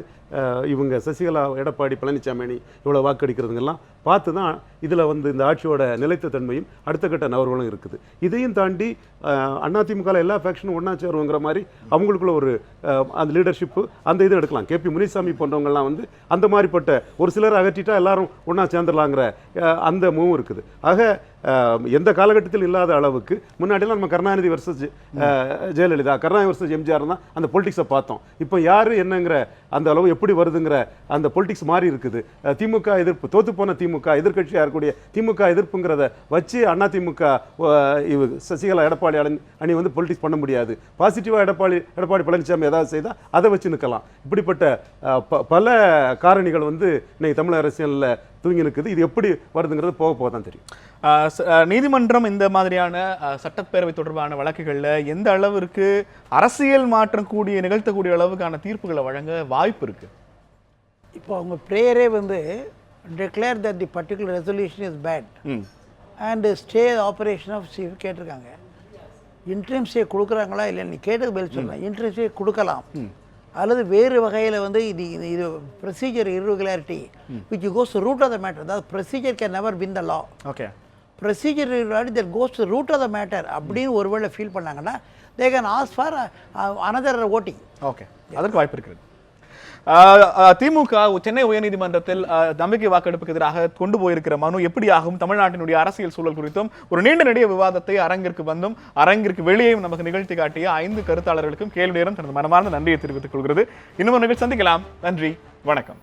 Speaker 4: இவங்க சசிகலா எடப்பாடி பழனிசாமி அணி இவ்வளோ வாக்கு எடுக்கிறதுங்கெல்லாம் பார்த்து தான் இதில் இந்த ஆட்சியோட நிலைத்த தன்மையும் அடுத்த கட்ட நகர்வுகளும் இருக்குது. இதையும் தாண்டி அதிமுகவில் எல்லா ஃபேக்ஷனும் ஒன்றா சேருங்கிற மாதிரி அவங்களுக்குள்ள ஒரு அந்த லீடர்ஷிப்பு அந்த இது எடுக்கலாம். கேபி முனிசாமி போன்றவங்கலாம் அந்த மாதிரிப்பட்ட ஒரு சிலர் அகற்றிட்டா எல்லாரும் ஒன்றா சேர்ந்துடலாங்கிற அந்த மூவும் இருக்குது. ஆக எந்த காலகட்டத்தில் இல்லாத அளவுக்கு முன்னாடியெல்லாம் நம்ம கருணாநிதி வர்சஸ் ஜெயலலிதா, கருணாநிதி வர்சஸ் எம்ஜிஆர் தான் அந்த பொலிட்டிக்ஸை பார்த்தோம். இப்போ யார் என்னங்கிற அந்த அளவு எப்படி வருதுங்கிற அந்த பொலிட்டிக்ஸ் மாறி இருக்குது. திமுக எதிர்ப்பு, தோத்து போன திமுக எதிர்கட்சியாக இருக்கக்கூடிய திமுக எதிர்ப்புங்கிறத வச்சு அதிமுக சசிகலா எடப்பாடி அணி பொலிட்டிக்ஸ் பண்ண முடியாது. பாசிட்டிவாக எடப்பாடி பழனிசாமி ஏதாவது செய்தால் அதை வச்சு நிற்கலாம். இப்படிப்பட்ட பல காரணிகள் இன்னைக்கு தமிழக அரசியலில் தூங்கி நிற்குது. இது எப்படி வருதுங்கிறது போக தான் தெரியும்.
Speaker 1: நீதிமன்றம் இந்த மாதிரியான சட்டப்பேரவை தொடர்பான வழக்குகளில் எந்த அளவிற்கு அரசியல் மாற்றம் நிகழ்த்தக்கூடிய அளவுக்கான தீர்ப்புகளை வழங்க வாய்ப்பு இருக்கு?
Speaker 5: இப்போ அவங்க பிரேயரே declare that the particular resolution is bad and stay operation of CF கேட்டிருக்காங்க. இன்ட்ரீம் ஸ்டே கொடுக்குறாங்களா இல்லை நீ கேட்டது பதில் சொல்லலாம். இன்ட்ரீம் ஸ்டே கொடுக்கலாம் அல்லது வேறு வகையில் இது procedure irregularity which goes to root of the matter. அதாவது procedure can never win the law.
Speaker 1: Okay,
Speaker 5: procedure irregularity that goes to root of the matter அப்படின்னு ஒருவேளை ஃபீல் பண்ணாங்கன்னா they can ask for another voting.
Speaker 1: Okay, அதற்கு வாய்ப்பு இருக்கிறது. திமுக சென்னை உயர்நீதிமன்றத்தில் நம்பிக்கை வாக்கெடுப்புக்கு எதிராக கொண்டு போயிருக்கிற மனு எப்படியாகும், தமிழ்நாட்டினுடைய அரசியல் சூழல் குறித்தும் ஒரு நீண்ட நெடிய விவாதத்தை அரங்கிற்கு வெளியேயும் நமக்கு நிகழ்த்தி காட்டிய 5 கருத்தாளர்களுக்கும் கேள்வி நேரம் தனது மனமார்ந்த நன்றியை தெரிவித்துக் கொள்கிறது. இன்னும் நிகழ்ச்சி சந்திக்கலாம். நன்றி, வணக்கம்.